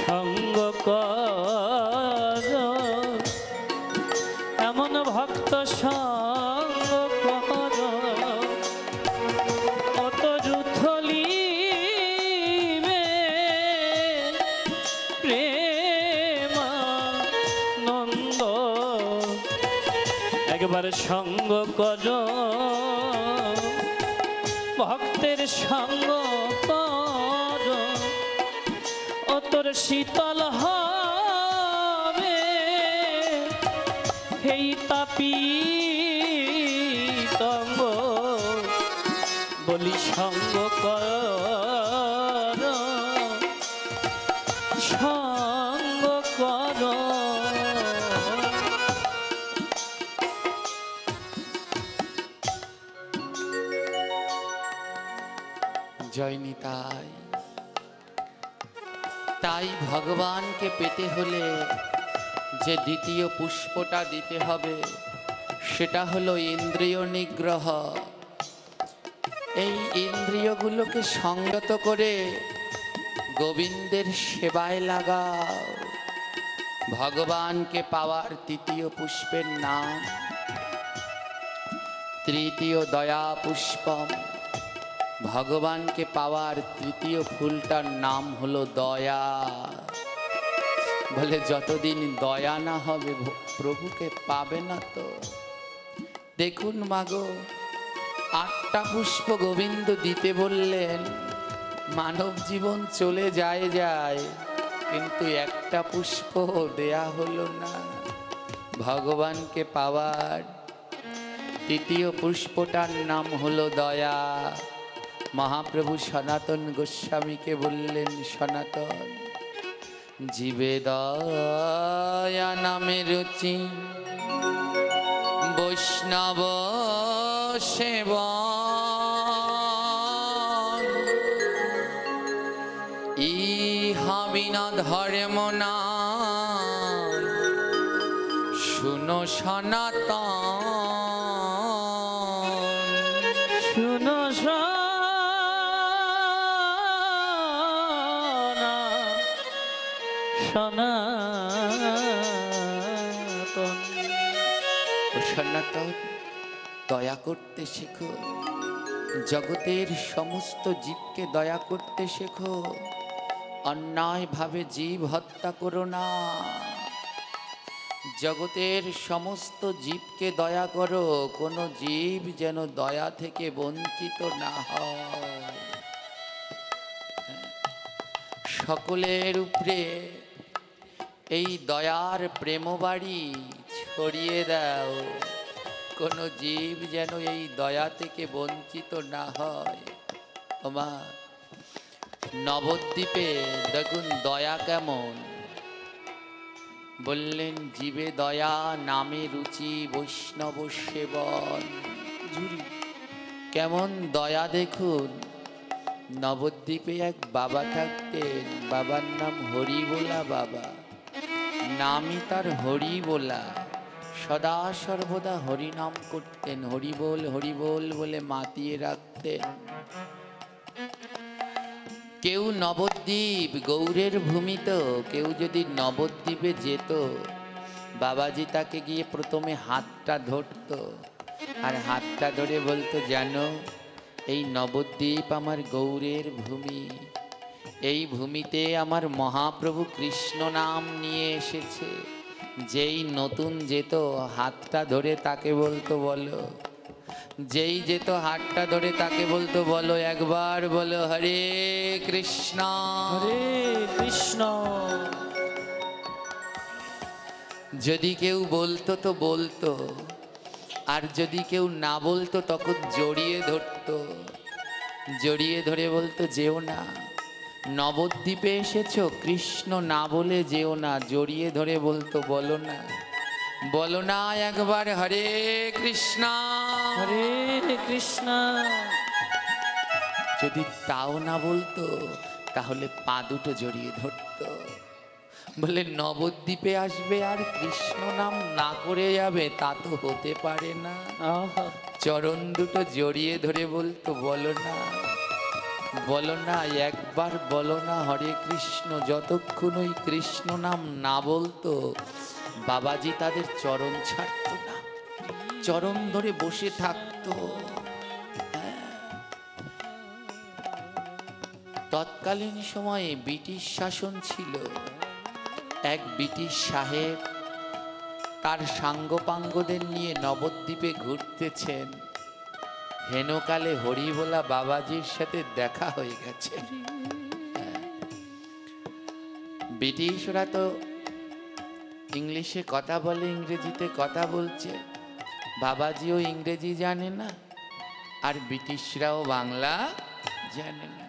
সঙ্গ কর এমন ভক্ত সঙ্গ কর অত রুথলিবে প্রেমানন্দ একবার সঙ্গ কর ভক্তের সঙ্গ কর ও তোর শীতল হবে এই তাপিতঙ্গ বলি সঙ্গ কর সঙ্গ কর। জয় নিতাই। তাই ভগবানকে পেতে হলে যে দ্বিতীয় পুষ্পটা দিতে হবে সেটা হলো ইন্দ্রিয় নিগ্রহ। এই ইন্দ্রিয়গুলোকে সংযত করে গোবিন্দের সেবায় লাগাও। ভগবানকে পাওয়ার তৃতীয় পুষ্পের নাম তৃতীয় দয়া পুষ্পম। ভগবানকে পাওয়ার তৃতীয় ফুলটার নাম হলো দয়া। বলে যতদিন দয়া না হবে প্রভুকে পাবে না। তো দেখুন মাগো, 8টা পুষ্প গোবিন্দ দিতে বললেন, মানব জীবন চলে যায় কিন্তু একটা পুষ্প দেয়া হলো না। ভগবানকে পাওয়ার তৃতীয় পুষ্পটার নাম হলো দয়া। মহাপ্রভু সনাতন গোস্বামীকে বললেন, সনাতন জীবে দয়া নামে রুচি বৈষ্ণব সেবন ইহা বিনা ধর্ম না শুনো সনাতন শুনো সনাতন ও সনাতন দয়া করতে শেখো, জগতের সমস্ত জীবকে দয়া করতে শেখো, অন্যায়ভাবে জীব হত্যা করো না। জগতের সমস্ত জীবকে দয়া করো, কোনো জীব যেন দয়া থেকে বঞ্চিত না হয়। সকলের উপরে এই দয়ার প্রেমবাড়ি ছড়িয়ে দাও, কোনো জীব যেন এই দয়া থেকে বঞ্চিত না হয়। ওমা নবদ্বীপে দেখুন দয়া কেমন, বললেন জীবে দয়া নামে রুচি বৈষ্ণব সেবন। কেমন দয়া দেখুন। নবদ্বীপে এক বাবা থাকতেন, বাবার নাম হরিবোলা বাবা, নামই তার হরিবোলা। সদা সর্বদা হরিনাম করতেন, হরিবোল হরিবোল বলে মাতিয়ে রাখতেন। কেউ নবদ্বীপ গৌরের ভূমি, তো কেউ যদি নবদ্বীপে যেত, বাবাজি তাকে গিয়ে প্রথমে হাতটা ধরত, আর হাতটা ধরে বলতো, জানো এই নবদ্বীপ আমার গৌরের ভূমি, এই ভূমিতে আমার মহাপ্রভু কৃষ্ণ নাম নিয়ে এসেছে। যেই নতুন যেত হাতটা ধরে তাকে বলতো বলো, যেই যেত হাতটা ধরে তাকে বলতো বলো, একবার বলো হরে কৃষ্ণ হরে কৃষ্ণ। যদি কেউ বলতো তো বলতো, আর যদি কেউ না বলতো তখন জড়িয়ে ধরতো, জড়িয়ে ধরে বলতো যেও না, নবদ্বীপে এসেছো কৃষ্ণ না বলে যেও না। জড়িয়ে ধরে বলতো বলো না, বলো না একবার হরে কৃষ্ণ হরে কৃষ্ণ। যদি তাও না বলতো তাহলে পা দুটো জড়িয়ে ধরতো, বলে নবদ্বীপে আসবে আর কৃষ্ণ নাম না করে যাবে, তা তো হতে পারে না। আহা, চরণ দুটো জড়িয়ে ধরে বলতো বলো না, বলো না একবার বলো না হরে কৃষ্ণ। যতক্ষণ ওই কৃষ্ণ নাম না বলতো বাবাজি তাদের চরণ ছাড়তো না, চরণ ধরে বসে থাকতো। তৎকালীন সময়ে ব্রিটিশ শাসন ছিল। এক ব্রিটিশ সাহেব তার সাঙ্গপাঙ্গদের নিয়ে নবদ্বীপে ঘুরতেছেন, হেনকালে হরিবোলা বাবাজির সাথে দেখা হয়ে গেছে। ব্রিটিশরা তো ইংলিশে কথা বলে, ইংরেজিতে কথা বলছে, বাবাজিও ইংরেজি জানে না আর ব্রিটিশরাও বাংলা জানে না।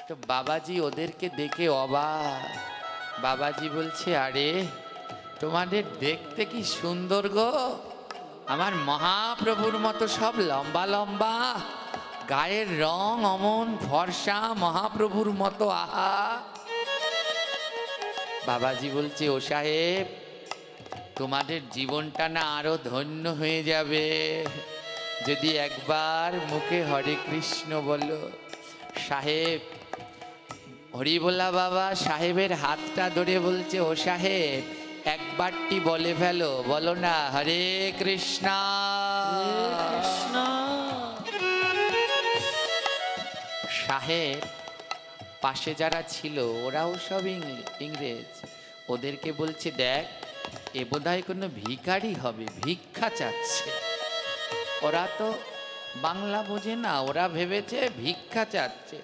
তো বাবাজি ওদেরকে দেখে অবাক। বাবাজি বলছে, আরে তোমাদের দেখতে কি সুন্দর গো, আমার মহাপ্রভুর মতো সব লম্বা লম্বা, গায়ের রং অমন ফর্সা, মহাপ্রভুর মতো। আহা। বাবাজি বলছে, ও সাহেব তোমাদের জীবনটা না আরো ধন্য হয়ে যাবে যদি একবার মুখে হরে কৃষ্ণ বলো। সাহেব হরিবোলা বাবা সাহেবের হাতটা ধরে বলছে, ও সাহেব একবারটি বলে ফেলো, বলো না হরে কৃষ্ণ কৃষ্ণ। সাহেব পাশে যারা ছিল ওরাও সব ইংরেজ, ওদেরকে বলছে, দেখ এ বোধহয় কোনো ভিখারি হবে, ভিক্ষা চাচ্ছে। ওরা তো বাংলা বোঝে না, ওরা ভেবেছে ভিক্ষা চাচ্ছে।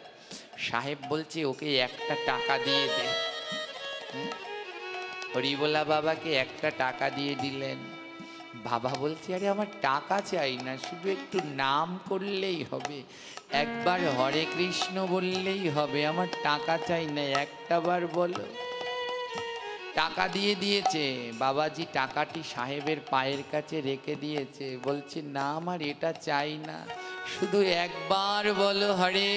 সাহেব বলছে, ওকে একটা টাকা দিয়ে দে। হরিবোলা বাবাকে একটা টাকা দিয়ে দিলেন। বাবা বলছে, আরে আমার টাকা চাই না, শুধু একটু নাম করলেই হবে, একবার হরে কৃষ্ণ বললেই হবে, আমার টাকা চাই না, একটা বার বলো। টাকা দিয়ে দিয়েছে। বাবাজি টাকাটি সাহেবের পায়ের কাছে রেখে দিয়েছে, বলছে না আমার এটা চাই না, শুধু একবার বলো হরে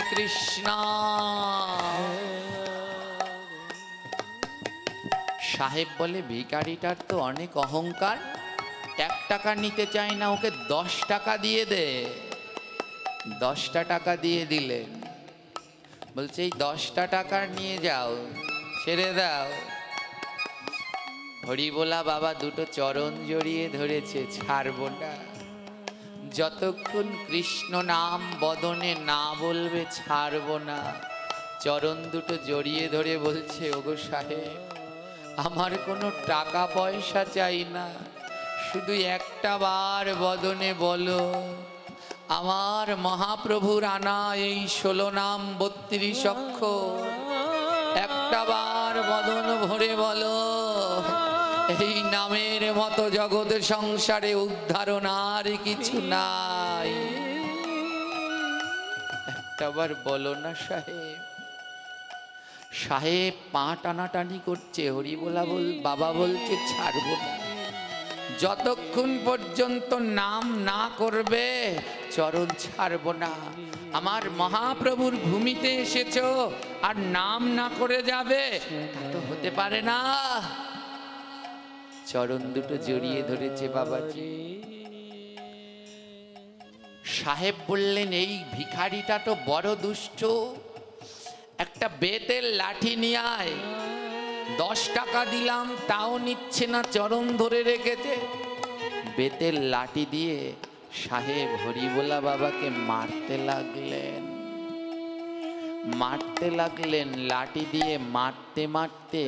কৃষ্ণ। সাহেব বলে ভিখারিটার তো অনেক অহংকার, 1 টাকা নিতে চায় না, ওকে 10 টাকা দিয়ে দে। 10টা টাকা দিয়ে দিলেন। বলছে এই 10টা টাকা নিয়ে যাও, ছেড়ে দাও। হরিবোলা বাবা দুটো চরণ জড়িয়ে ধরেছে, ছাড়বো না, যতক্ষণ কৃষ্ণ নাম বদনে না বলবে ছাড়বো না। চরণ দুটো জড়িয়ে ধরে বলছে ওগো সাহেব, আমার কোনো টাকা পয়সা চাই না, শুধু একটা বার বদনে বলো আমার মহাপ্রভুর আনা এই 16 নাম 32 অক্ষর, একটা বার বদন ভরে বলো এই নামের মতো জগৎ সংসারে উদ্ধারণ আর কিছু নাই। একটাবার বলো না সাহেব। সাহেব পা টানাটানি করছে, হরিবোলা বাবা বলছে ছাড়বো না, যতক্ষণ পর্যন্ত নাম না করবে চরণ ছাড়বো না। আমার মহাপ্রভুর ভূমিতে এসেছো আর নাম না করে যাবে, তো হতে পারে না। চরণ দুটো জড়িয়ে ধরেছে বাবাজি। সাহেব বললেন এই ভিখারিটা তো বড় দুষ্ট, একটা বেতের লাঠি নিয়ে আয়। 10 টাকা দিলাম তাও নিচ্ছে না, চরণ ধরে রেখেছে। বেতের লাঠি দিয়ে সাহেব হরিবোলা বাবাকে মারতে লাগলেন। লাঠি দিয়ে মারতে মারতে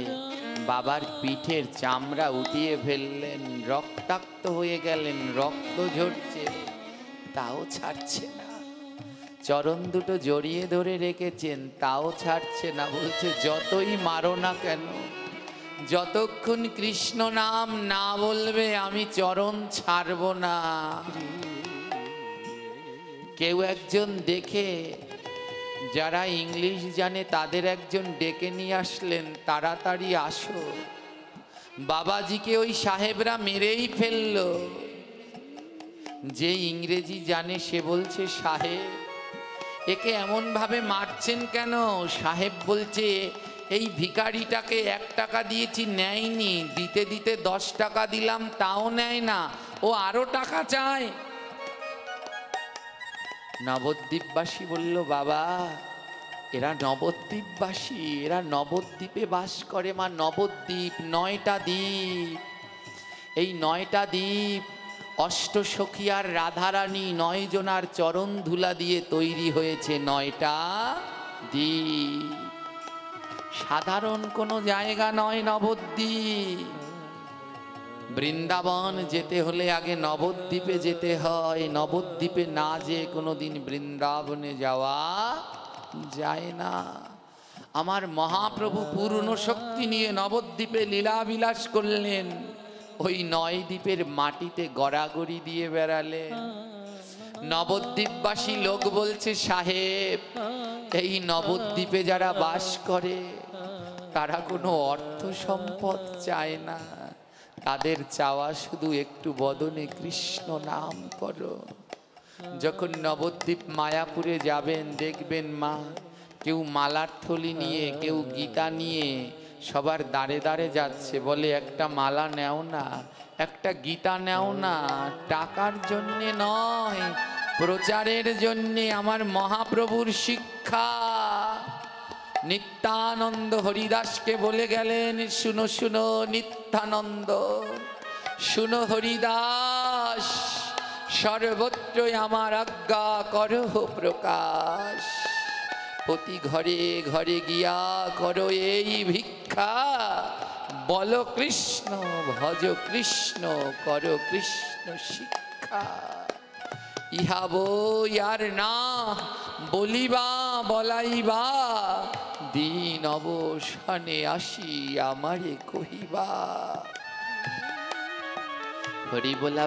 বাবার পিঠের চামড়া উঠিয়ে ফেললেন, রক্তাক্ত হয়ে গেলেন, রক্ত ঝরছে, তাও ছাড়ছে না। চরণ দুটো জড়িয়ে ধরে রেখেছেন, তাও ছাড়ছে না। বলছে যতই মারো না কেন, যতক্ষণ কৃষ্ণ নাম না বলবে আমি চরণ ছাড়ব না। কেউ একজন দেখে, যারা ইংলিশ জানে তাদের একজন ডেকে নিয়ে আসলেন, তাড়াতাড়ি আসো, বাবাজিকে ওই সাহেবরা মেরেই ফেললো। যে ইংরেজি জানে সে বলছে সাহেব একে এমন ভাবে মারছেন কেন? সাহেব বলছে এই ভিখারিটাকে 1 টাকা দিয়েছি নেয়নি, দিতে দিতে 10 টাকা দিলাম তাও নেয় না, ও আরো টাকা চায়। নবদ্বীপবাসী বলল বাবা এরা নবদ্বীপবাসী, এরা নবদ্বীপে বাস করে। মা নবদ্বীপ 9টা দ্বীপ, এই 9টা দ্বীপ অষ্টসখী আর রাধারানী 9 জনার চরণ ধুলা দিয়ে তৈরি হয়েছে 9টা দ্বীপ। সাধারণ কোনো জায়গা নয় নবদ্বীপ। বৃন্দাবন যেতে হলে আগে নবদ্বীপে যেতে হয়, নবদ্বীপে না যেয়ে কোনোদিন বৃন্দাবনে যাওয়া যায় না। আমার মহাপ্রভু পূর্ণ শক্তি নিয়ে নবদ্বীপে লীলাবিলাস করলেন, ওই 9 দ্বীপের মাটিতে গড়াগড়ি দিয়ে বেড়ালেন। নবদ্বীপবাসী লোক বলছে সাহেব এই নবদ্বীপে যারা বাস করে তারা কোনো অর্থ সম্পদ চায় না, তাদের চাওয়া শুধু একটু বদনে কৃষ্ণ নাম করো। যখন নবদ্বীপ মায়াপুরে যাবেন দেখবেন মা কেউ মালার থলি নিয়ে, কেউ গীতা নিয়ে সবার দাঁড়ে দাঁড়ে যাচ্ছে, বলে একটা মালা নেও না, একটা গীতা নেও না। টাকার জন্যে নয়, প্রচারের জন্যে। আমার মহাপ্রভুর শিক্ষা। নিত্যানন্দ হরিদাসকে বলে গেলেন শুনো শুনো নিত্যানন্দ, শুনো হরিদাস, সর্বত্রই আমার আজ্ঞা করো প্রকাশ। প্রতি ঘরে ঘরে গিয়া করো এই ভিক্ষা, বলো কৃষ্ণ ভজ কৃষ্ণ করো কৃষ্ণ শিক্ষা। ইহা বই আর না বলিবা বলাইবা, দিন অবসানে আসি আমারে কহিবা। হরিবোলা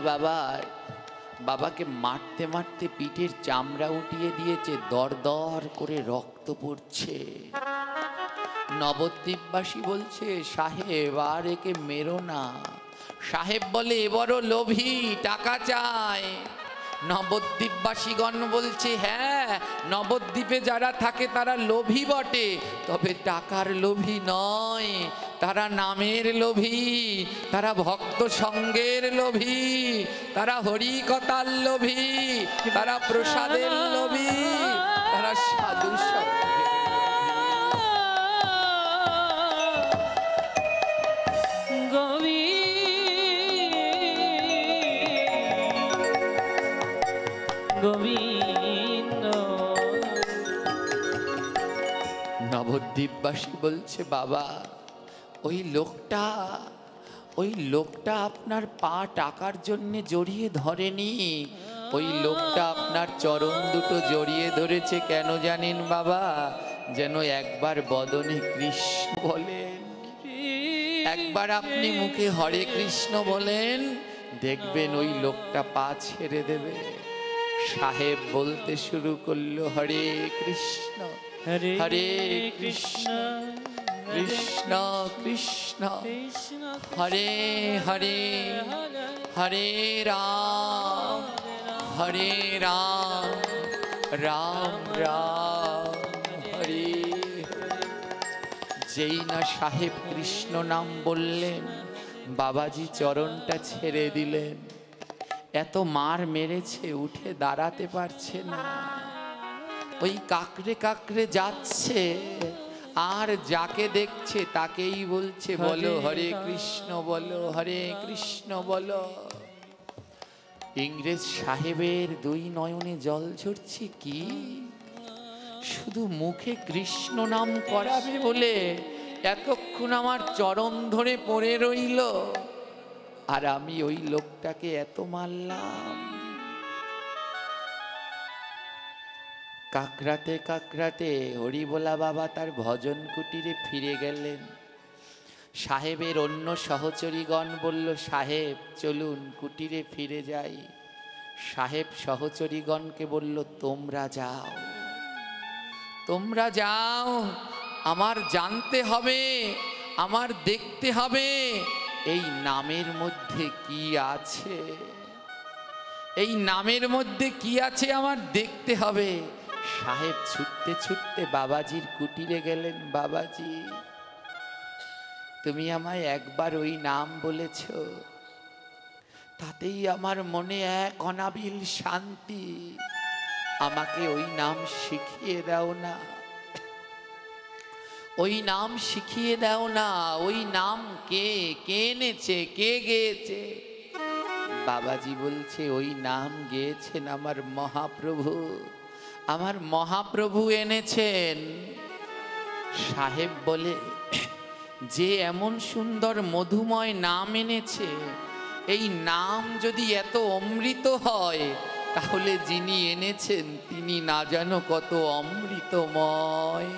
বাবাকে মারতে মারতে পিঠের চামড়া উঠিয়ে দিয়েছে, দর দর করে রক্ত পড়ছে। নবদ্বীপবাসী বলছে, সাহেব আর একে মেরো না। সাহেব বলে, এ বড় লোভী, টাকা চায়। নবদ্বীপবাসীগণ বলছে, হ্যাঁ, নবদ্বীপে যারা থাকে তারা লোভী বটে, তবে টাকার লোভী নয়, তারা নামের লোভী, তারা ভক্ত সঙ্গের লোভী, তারা হরিকথার লোভী, তারা প্রসাদের লোভী, তারা সাধু সঙ্গের গোবিন্দ। নবদ্বীপবাসী বলছে, বাবা ওই লোকটা আপনার পা টাকার জন্য জড়িয়ে ধরেনি, ওই লোকটা আপনার চরণ দুটো জড়িয়ে ধরেছে কেন জানেন বাবা? যেন একবার বদনে কৃষ্ণ বলেন, একবার আপনি মুখে হরে কৃষ্ণ বলেন, দেখবেন ওই লোকটা পা ছেড়ে দেবে। সাহেব বলতে শুরু করলো, হরে কৃষ্ণ হরে কৃষ্ণ কৃষ্ণ কৃষ্ণ হরে হরে, হরে রাম হরে রাম, রাম রাম হরে। যেই না সাহেব কৃষ্ণ নাম বললেন, বাবাজি চরণটা ছেড়ে দিলেন। এত মার মেরেছে, উঠে দাঁড়াতে পারছে না, ওই কাকড়ে কাকড়ে যাচ্ছে, আর যাকে দেখছে তাকেই বলছে, বলো হরে কৃষ্ণ, বলো হরে কৃষ্ণ বলো। ইংরেজ সাহেবের দুই নয়নে জল ঝরছে, কি শুধু মুখে কৃষ্ণ নাম করাবে বলে এতক্ষণ আমার চরণ ধরে পড়ে রইল, আর আমি ওই লোকটাকে এত মারলাম। কাকরাতে কাকরাতে হরিবোলা বাবা তার ভজন কুটিরে ফিরে গেলেন। সাহেবের অন্য সহচরীগণ বলল, সাহেব চলুন কুটিরে ফিরে যাই। সাহেব সহচরীগণকে বলল, তোমরা যাও, তোমরা যাও, আমার জানতে হবে, আমার দেখতে হবে এই নামের মধ্যে কি আছে, এই নামের মধ্যে কি আছে আমার দেখতে হবে। সাহেব ছুটতে ছুটতে বাবাজির কুটিরে গেলেন। বাবাজি, তুমি আমায় একবার ওই নাম বলেছ, তাতেই আমার মনে এক অনাবিল শান্তি, আমাকে ওই নাম শিখিয়ে দাও না, ওই নাম শিখিয়ে দাও না। ওই নাম কে এনেছে, কে গেয়েছে? বাবাজি বলছে, ওই নাম গেয়েছেন আমার মহাপ্রভু, আমার মহাপ্রভু এনেছেন। সাহেব বলে, যে এমন সুন্দর মধুময় নাম এনেছে, এই নাম যদি এত অমৃত হয়, তাহলে যিনি এনেছেন তিনি না জানো কত অমৃতময়।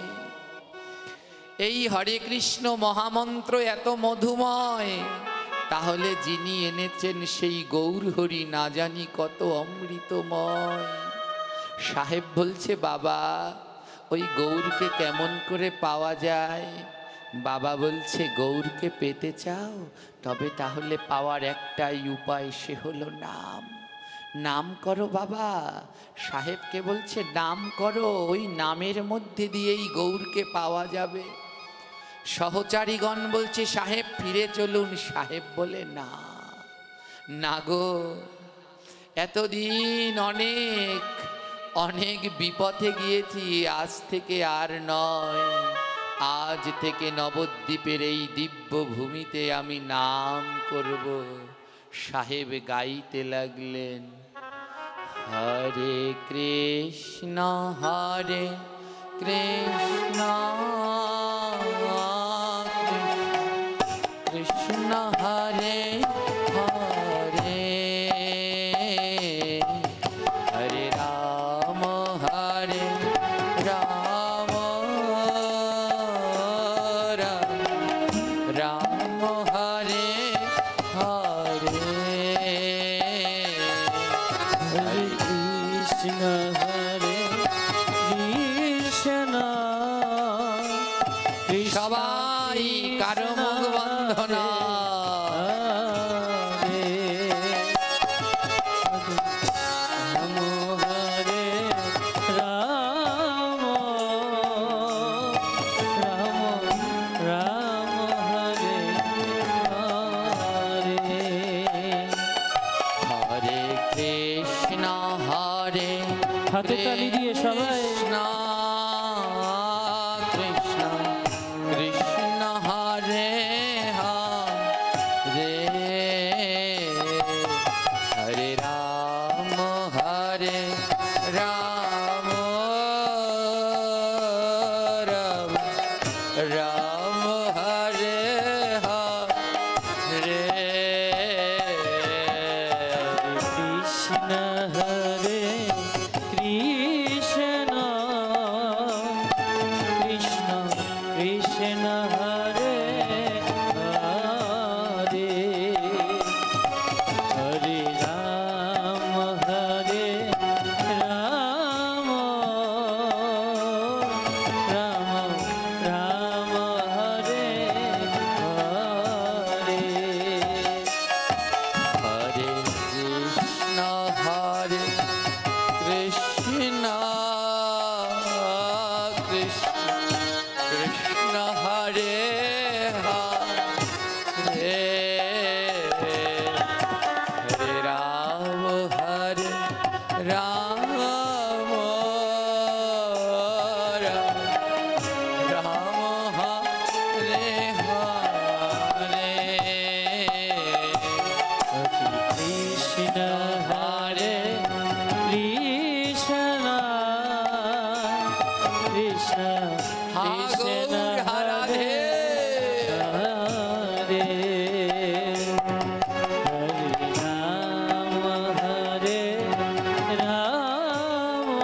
এই হরে কৃষ্ণ মহামন্ত্র এত মধুময়, তাহলে যিনি এনেছেন সেই গৌর হরি না জানি কত অমৃতময়। সাহেব বলছে, বাবা ওই গৌরকে কেমন করে পাওয়া যায়? বাবা বলছে, গৌরকে পেতে চাও, তবে তাহলে পাওয়ার একটাই উপায়, সে হলো নাম। নাম করো বাবা। সাহেবকে বলছে, নাম করো, ওই নামের মধ্যে দিয়েই গৌরকে পাওয়া যাবে। সহচারীগণ বলছে, সাহেব ফিরে চলুন। সাহেব বলে, না না গো, এতদিন অনেক অনেক বিপথে গিয়েছি, আজ থেকে আর নয়, আজ থেকে নবদ্বীপের এই দিব্য ভূমিতে আমি নাম করব। সাহেব গাইতে লাগলেন, হরে কৃষ্ণ হরে কৃষ্ণ কৃষ্ণ হরে হরে, হরে রাম হরে রাম, রাম হরে হরে, হরে কৃষ্ণ হরে কৃষ্ণ কৃষ্ণ সবাই কারো মুখ বন্ধ না। হাতে তালি দিয়ে সবাই কৃষ্ণ কৃষ্ণ হরে হরে হরে রাম রাম রাম হরে হরে কৃষ্ণ হরে কৃষ্ণ কৃষ্ণ কৃষ্ণ হরে হরে হরে রাম রাম রাম হরে হরে হরে কৃষ্ণ কৃষ্ণ কৃষ্ণ কৃষ্ণ হরে হরে হরে রাম রাম রাম হরে হরে কৃষ্ণ হরে কৃষ্ণ কৃষ্ণ কৃষ্ণ হরে হরে হরে রাম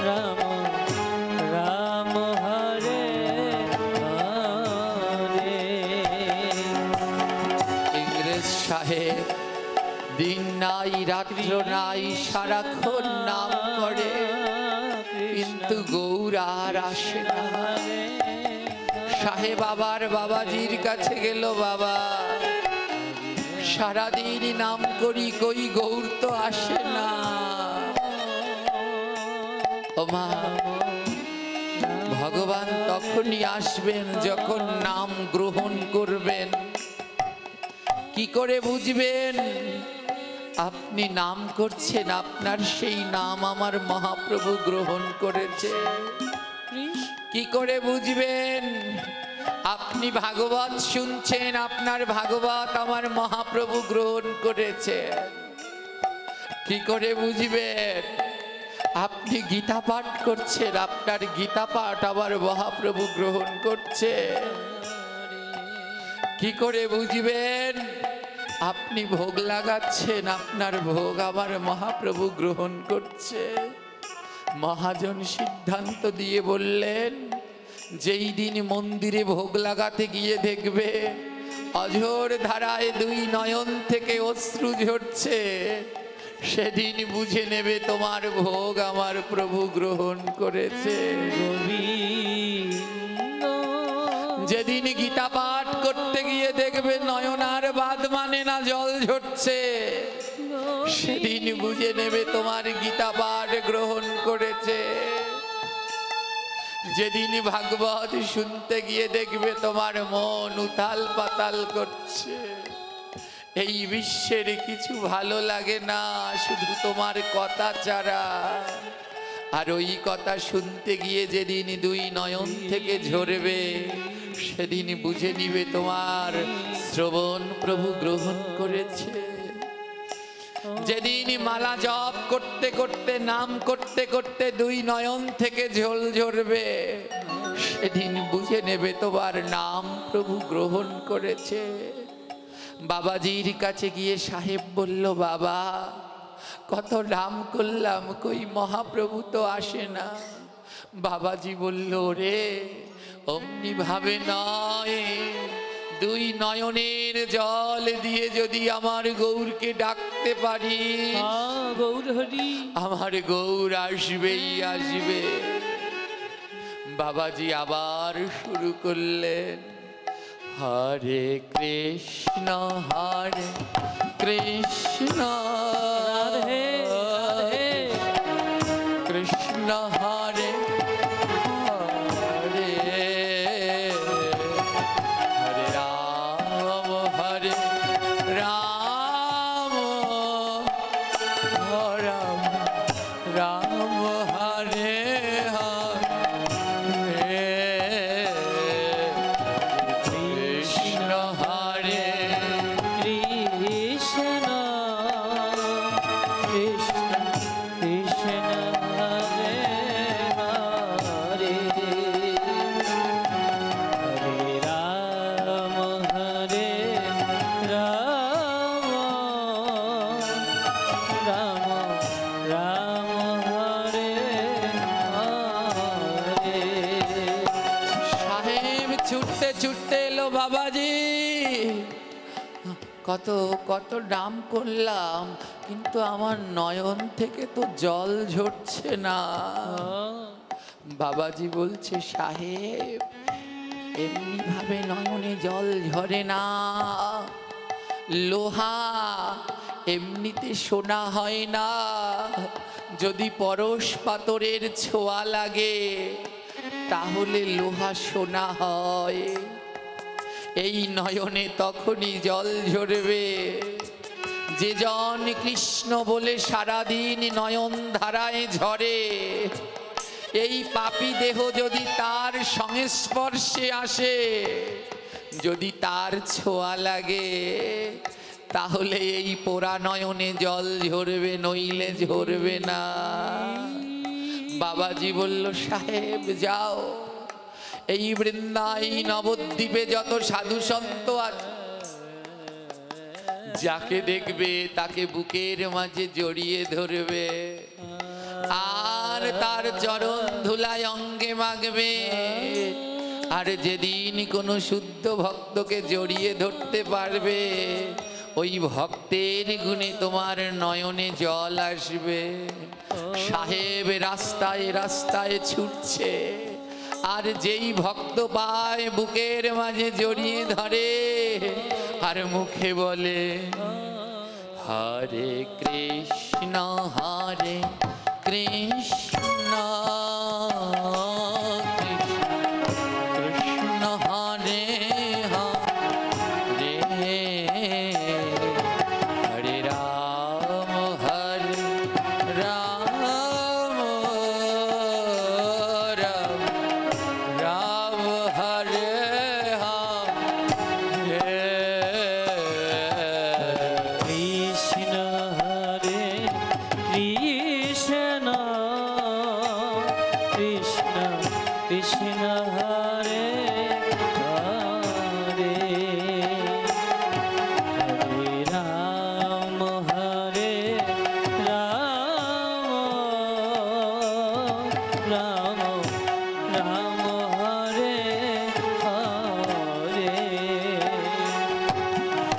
রাম রাম হরে হরে ইংরেজ সাহেব দিন নাই রাত্র নাই সারাক্ষণ নাম করে, কিন্তু গৌর আর আসে না। সাহেব আবার বাবাজির কাছে গেল, বাবা সারাদিন নাম করি কই গৌর তো আসে না। ও মা, ভগবান তখনই আসবেন যখন নাম গ্রহণ করবেন। কি করে বুঝবেন আপনি নাম করছেন, আপনার সেই নাম আমার মহাপ্রভু গ্রহণ করেছে? কি করে বুঝবেন আপনি ভাগবত শুনছেন, আপনার ভাগবত আমার মহাপ্রভু গ্রহণ করেছে? কি করে বুঝবেন আপনি গীতা পাঠ করছেন, আপনার গীতা পাঠ আমার মহাপ্রভু গ্রহণ করছে? কি করে বুঝবেন আপনি ভোগ লাগাচ্ছেন, আপনার ভোগ আমার মহাপ্রভু গ্রহণ করছে? মহাজন সিদ্ধান্ত দিয়ে বললেন, যেই দিন মন্দিরে ভোগ লাগাতে গিয়ে দেখবে অঝোর ধারায় দুই নয়ন থেকে অশ্রু ঝরছে, সেদিন বুঝে নেবে তোমার ভোগ আমার প্রভু গ্রহণ করেছে। যেদিন গীতা পাঠ করতে গিয়ে দেখবে নয়নার বাঁধ মানে না জল ঝরছে, সেদিন বুঝে নেবে তোমার গীতা পাঠ গ্রহণ করেছে। যেদিন ভাগবত শুনতে গিয়ে দেখবে তোমার মন উথাল পাতাল করছে, এই বিশ্বের কিছু ভালো লাগে না শুধু তোমার কথা ছাড়া, আর ওই কথা শুনতে গিয়ে যেদিন দুই নয়ন থেকে ঝরবে, সেদিন বুঝে নিবে তোমার শ্রবণ প্রভু গ্রহণ করেছে। যেদিন মালা জপ করতে করতে নাম করতে করতে দুই নয়ন থেকে ঝোল ঝরবে, সেদিন বুঝে নেবে তোমার নাম প্রভু গ্রহণ করেছে। বাবাজির কাছে গিয়ে সাহেব বলল, বাবা কত নাম করলাম কই মহাপ্রভু তো আসে না। বাবাজি বলল, রে অমনি ভাবে নয়, দুই নয়নের জল দিয়ে যদি আমার গৌরকে ডাকতে পারি, গৌর হরি, আমার গৌর আসবেই আসবে। বাবাজি আবার শুরু করলেন, হরে কৃষ্ণ কৃষ্ণ রাধে রাধে কৃষ্ণ হরে হরে, হরে রাম রাম রাম হরে হরে, কৃষ্ণ হরে কৃষ্ণ কৃষ্ণ কৃষ্ণ হরে হরে, হরে রাম রাম রাম হরে হরে। সাহেব ছুটতে ছুটতে এলো, বাবাজি কত কত নাম করলাম, কিন্তু আমার নয়ন থেকে তো জল ঝরছে না। বাবাজি বলছে, সাহেব এমনি ভাবে নয়নে জল ঝরে না, লোহা এমনিতে সোনা হয় না, যদি পরশ পাথরের ছোঁয়া লাগে তাহলে লোহা সোনা হয়। এই নয়নে তখনই জল ঝরবে যে জন কৃষ্ণ বলে সারাদিন নয়ন ধারায় ঝরে। এই পাপী দেহ যদি তার সংস্পর্শে আসে, যদি তার ছোঁয়া লাগে, তাহলে এই পোড়া নয়নে জল ঝরবে, নইলে ঝরবে না। বাবাজি বলল, সাহেব যাও, এই বৃন্দাই নবদ্বীপে যত সাধু সন্ত আছে, যাকে দেখবে তাকে বুকের মাঝে জড়িয়ে ধরবে আর তার চরণ ধুলায় অঙ্গে মাগবে। আর যেদিন কোনো শুদ্ধ ভক্তকে জড়িয়ে ধরতে পারবে, ওই ভক্তের গুণে তোমার নয়নে জল আসবে। সাহেব রাস্তায় রাস্তায় ছুটছে, আর যেই ভক্ত পায় বুকের মাঝে জড়িয়ে ধরে আর মুখে বলে, হরে কৃষ্ণ কৃষ্ণ কৃষ্ণ হরে হরে, হরে রাম রাম রাম হরে হরে, কৃষ্ণ হরে কৃষ্ণ কৃষ্ণ কৃষ্ণ হরে হরে, হরে রাম রাম রাম হরে হরে,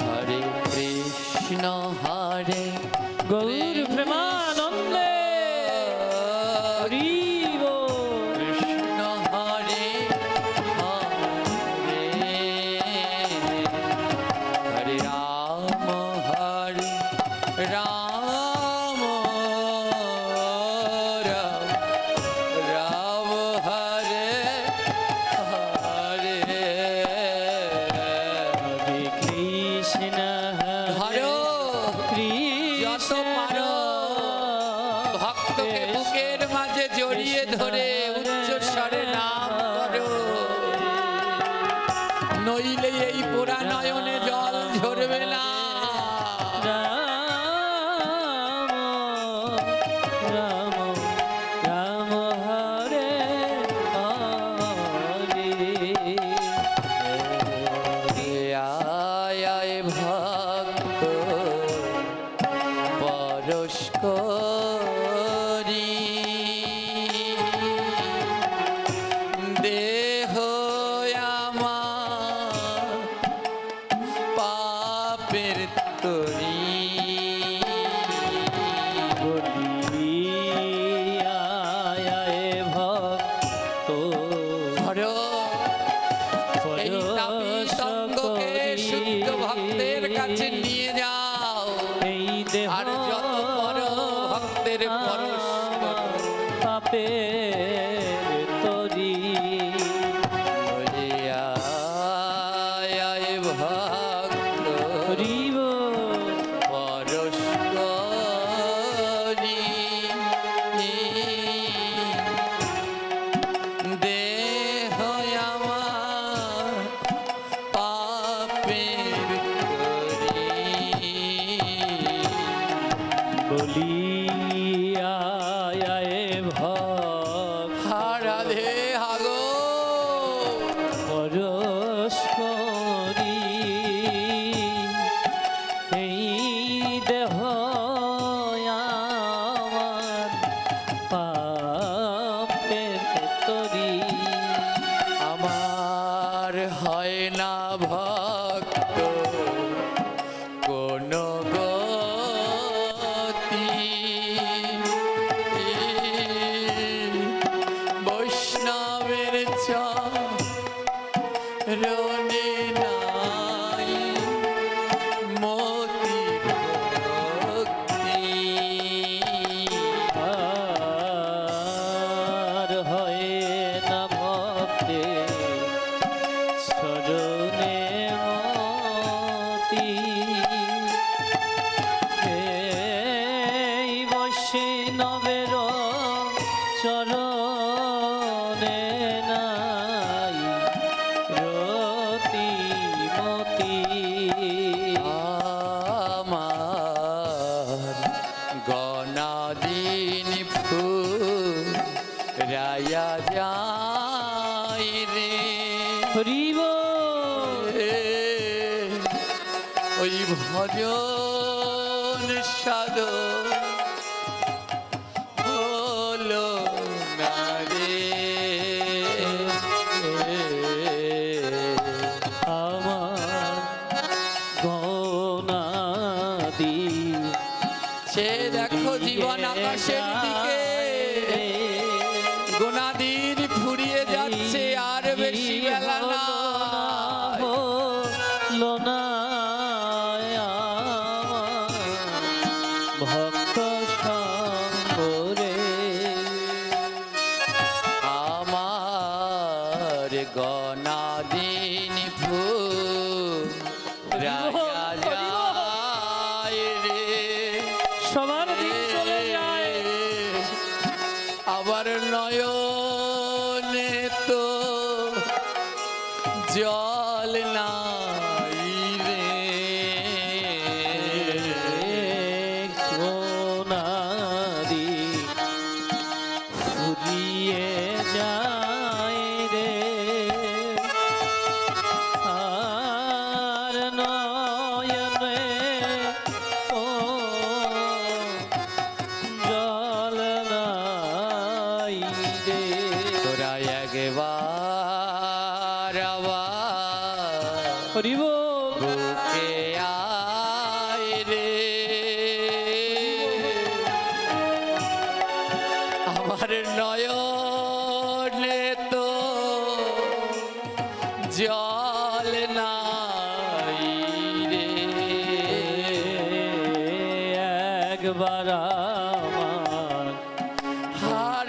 হরে কৃষ্ণ হরে গৌর প্রেমানন্দে হরি বল। কৃষ্ণ হরে হরে, হরে রাম রাম রাম হরে হরে, হরে কৃষ্ণ ধরো যত পারো ভক্তকে বুকের মাঝে জড়িয়ে ধরে উচ্চ স্বরে নাম করো, নইলে এই পোড়া নয়নে জল ঝরবে না। রাম রাম হরে হরে, আয় আয় ভক্ত পরশ করি, দেহ আমার পাপের তরি, বলি আয় ভক্ত যত পর ভক্তের পরশ করো। পাপের তরি বলিয়া আয় ভক্ত হরিব পরশ করি। দেহ আমার পাপের তরি। বলিয়া ভক্ত রাধে হাগো পরশ করি এই দেহ আমার পাপের তরি। আমার হয় না ভক্ত কোন গতি। বৈষ্ণবের চরণে নাই মতি ভক্তি। আর হয় না ভক্তে সজনে মতি এই বৈষ্ণবের চরণে নাই রতি মতি। আমার গণাদিন ফুল রায়া যায় রে। হরিব ওই ভজন সাধ হলো না রে। আমার গনাদি সে দেখো জীবন আকাশের দিকে গোনাদিন ফুরিয়ে যাচ্ছে, আর বেশি বেলা না। লোনা ভক্ত সঙ্গরে আমার গণাদিন ফুরাইয়া যায় রে। সবার দিন চলে যায়। আবার নয়নে তো জল নাই রে। সোনারি ফুরিয়ে যায় রে। আর নয়নে ও জল নাই রে। তোরা একবার আবার হরিব বুকে আয় রে। আমার নয়নে তো জল নাই রে। একবার আমার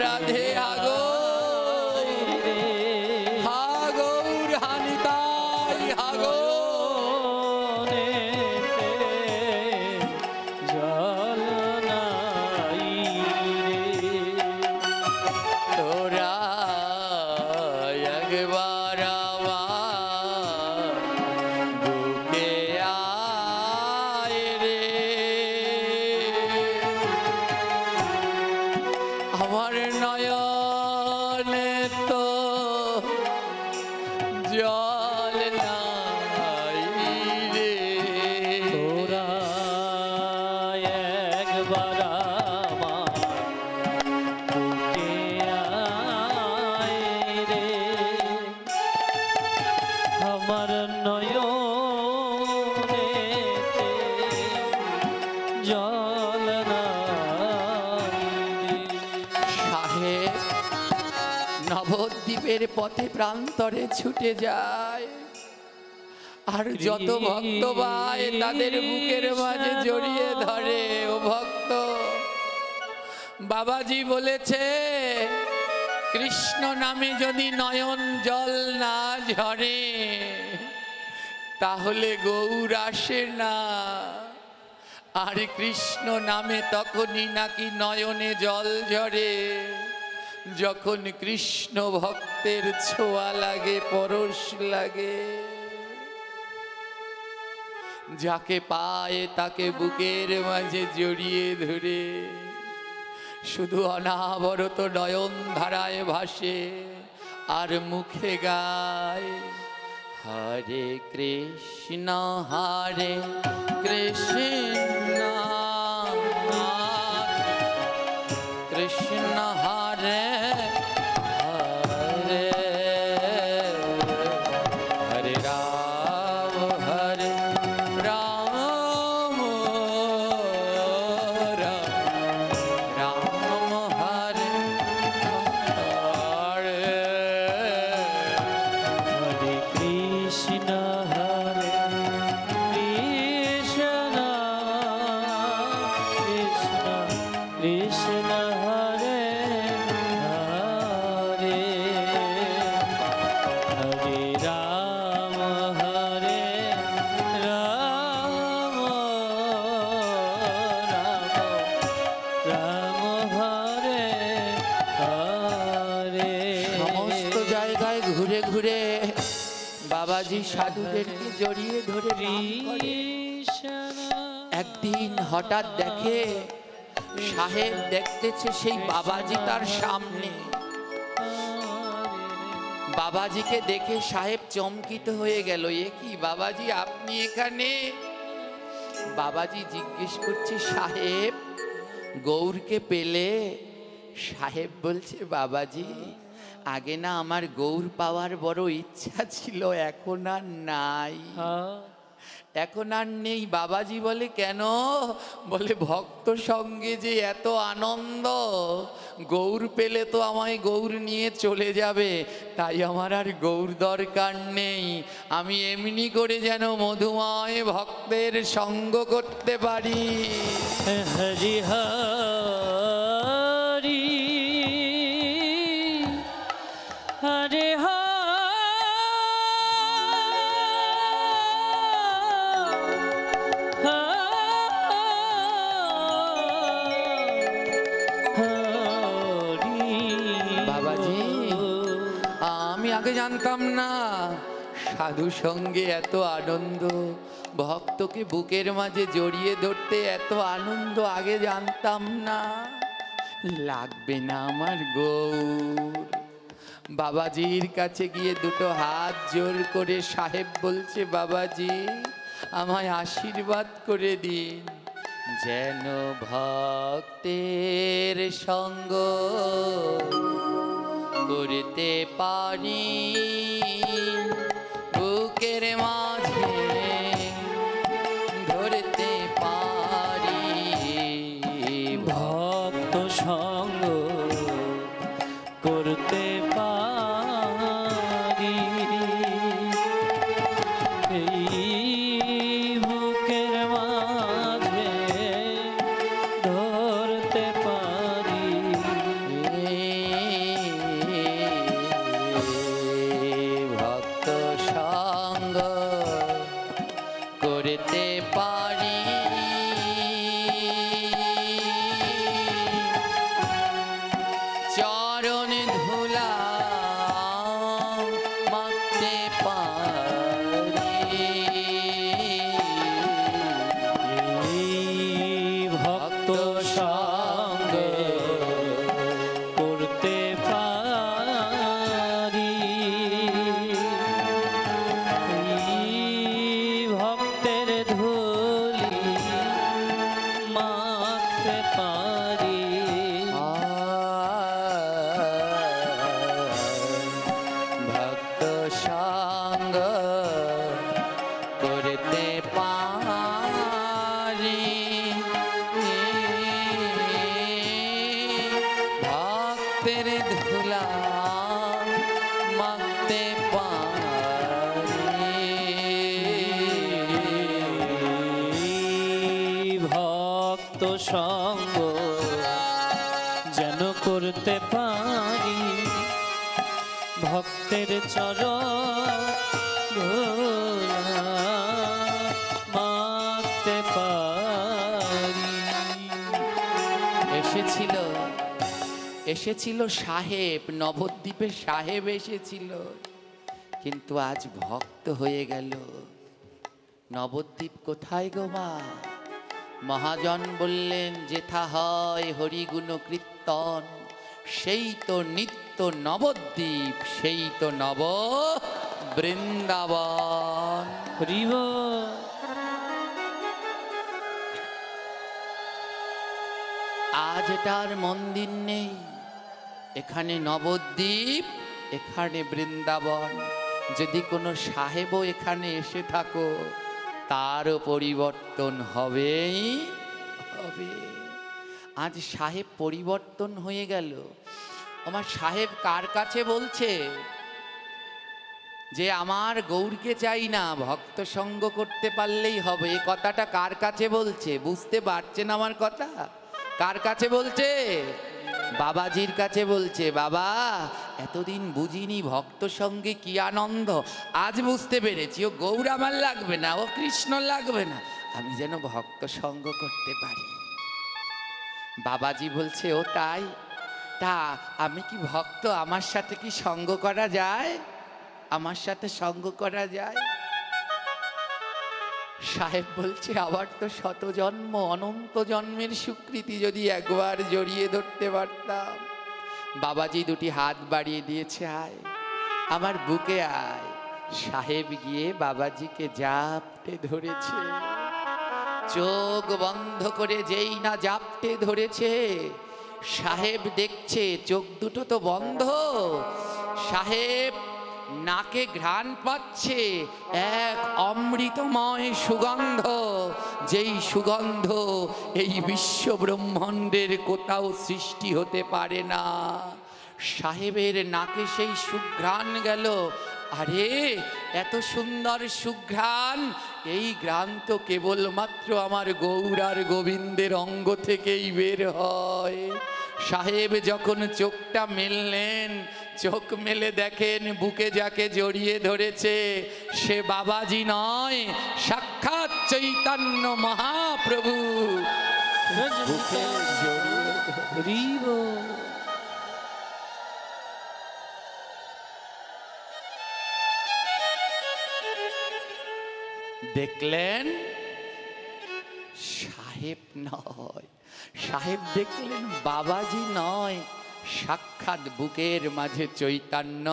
রাধে আগো হাগৌর হানিতাই হাগো। জল নাই রে। তোরা একবার আমার বুকে আয় রে। আমার নয়নে তো জল নাই রে। তোরা একবার আমার বুকে আয় রে। আমার নয়নেতে জল নাই রে। সাহেব নবদ্বীপের পথে প্রান্তরে ছুটে যায়, আর যত ভক্ত ভাই তাদের বুকের মাঝে জড়িয়ে ধরে। ও ভক্ত, বাবাজি বলেছে কৃষ্ণ নামে যদি নয়ন জল না ঝরে তাহলে গৌর আসে না। আর কৃষ্ণ নামে তখনই নাকি নয়নে জল ঝরে যখন কৃষ্ণ ভক্তের ছোঁয়া লাগে, পরশ লাগে। যাকে পায় তাকে বুকের মাঝে জড়িয়ে ধরে শুধু অনাবরত নয়ন ধারায় ভাসে আর মুখে গায় হরে কৃষ্ণ হরে কৃষ্ণ কৃষ্ণ হরে হরে হরে রাম হরে রাম রাম রাম হরে হরে হরে কৃষ্ণ হরে কৃষ্ণ কৃষ্ণ কৃষ্ণ হরে হরে হরে রাম রাম হরে হরে। সমস্ত জায়গায় ঘুরে ঘুরে বাবাজি সাধুদেরকে জড়িয়ে ধরে নাম করে। একদিন হঠাৎ দেখে সাহেব দেখতেছে সেই বাবাজি তার সামনে। বাবাজিকে দেখে সাহেব চমকিত হয়ে গেল, এ কি বাবাজি আপনি এখানে? বাবাজি জিজ্ঞেস করছে সাহেব গৌরকে পেলে? সাহেব বলছে বাবাজি আগে না আমার গৌর পাওয়ার বড় ইচ্ছা ছিল, এখন আর নাই। এখন আর নেই। বাবাজি বলে কেন? বলে ভক্ত সঙ্গে যে এত আনন্দ, গৌর পেলে তো আমায় গৌর নিয়ে চলে যাবে, তাই আমার আর গৌর দরকার নেই। আমি এমনি করে যেন মধুময় ভক্তের সঙ্গ করতে পারি। হরি হরি হরে বাবাজি আমি আগে জানতাম না সাধু সঙ্গে এত আনন্দ, ভক্তকে বুকের মাঝে জড়িয়ে ধরতে এত আনন্দ আগে জানতাম না। লাগবে না আমার গৌর। বাবাজির কাছে গিয়ে দুটো হাত জোর করে সাহেব বলছে বাবাজি আমায় আশীর্বাদ করে দিন, যেন ভক্তের সঙ্গ করতে পারি বুকের মাঝে ধরতে পারি। ভক্ত সঙ্গ করতে পারি এই বুকের মাঝে ধরতে পারি। ভক্ত সঙ্গ করতে পারি চরণ ধুলা মাখতে পারি। ভক্ত সঙ্গ করতে পারি ভক্তের ধুলি মাখতে পারি। ভক্ত সঙ্গ করতে পারি ভক্তের ধুলা মাখতে পারি। সঙ্গ যেন করতে পারি, ভক্তের চরণ ধুলা মাখতে পারি। এসেছিল সাহেব, নবদ্বীপের সাহেব এসেছিল, কিন্তু আজ ভক্ত হয়ে গেল। নবদ্বীপ কোথায় গো মা? মহাজন বললেন, যেথা হয় হরিগুণ কীর্তন, সেই তো নিত্য নবদ্বীপ, সেই তো নব বৃন্দাবন। হরিব আজ এটার মন্দির নেই, এখানে নবদ্বীপ, এখানে বৃন্দাবন। যদি কোনো সাহেবও এখানে এসে থাকো, তারও পরিবর্তন হবেই হবে। আজ সাহেব পরিবর্তন হয়ে গেল। আমার সাহেব কার কাছে বলছে যে আমার গৌরকে চাই না, ভক্ত সঙ্গ করতে পারলেই হবে? এই কথাটা কার কাছে বলছে? বুঝতে পারছেন আমার কথা? কার কাছে বলছে? বাবাজির কাছে বলছে। বাবা, এতদিন বুঝিনি ভক্ত সঙ্গে কি আনন্দ, আজ বুঝতে পেরেছি। ও গৌর আমার লাগবে না, ও কৃষ্ণ লাগবে না, আমি যেন ভক্ত সঙ্গ করতে পারি। বাবাজি বলছে, ও তাই? তা আমি কি ভক্ত? আমার সাথে কি সঙ্গ করা যায়? আমার সাথে সঙ্গ করা যায়? সাহেব বলছে, আবার তো শত জন্ম, অনন্ত জন্মের স্বীকৃতি যদি একবার জড়িয়ে ধরতে পারতাম। বাবাজি দুটি হাত বাড়িয়ে দিয়েছে, আয় আমার বুকে আয়। সাহেব গিয়ে বাবাজিকে জাপটে ধরেছে। চোখ বন্ধ করে যেই না জাপটে ধরেছে, সাহেব দেখছে চোখ দুটো তো বন্ধ। সাহেব নাকে ঘ্রাণ পাচ্ছে এক অমৃতময় সুগন্ধ, যেই সুগন্ধ এই বিশ্ব ব্রহ্মাণ্ডের কোথাও সৃষ্টি হতে পারে না। সাহেবের নাকে সেই সুঘ্রাণ গেল। আরে, এত সুন্দর সুঘ্রাণ, এই ঘ্রাণ তো কেবলমাত্র আমার গৌর আর গোবিন্দের অঙ্গ থেকেই বের হয়। সাহেব যখন চোখটা মেললেন, চোখ মেলে দেখেন বুকে যাকে জড়িয়ে ধরেছে সে বাবাজি নয়, সাক্ষাৎ চৈতন্য মহাপ্রভু। বুকে জড়িয়ে হরিব দেখলেন সাহেব নয়, সাহেব দেখলেন বাবাজি নয়, সাক্ষাৎ বুকের মাঝে চৈতন্য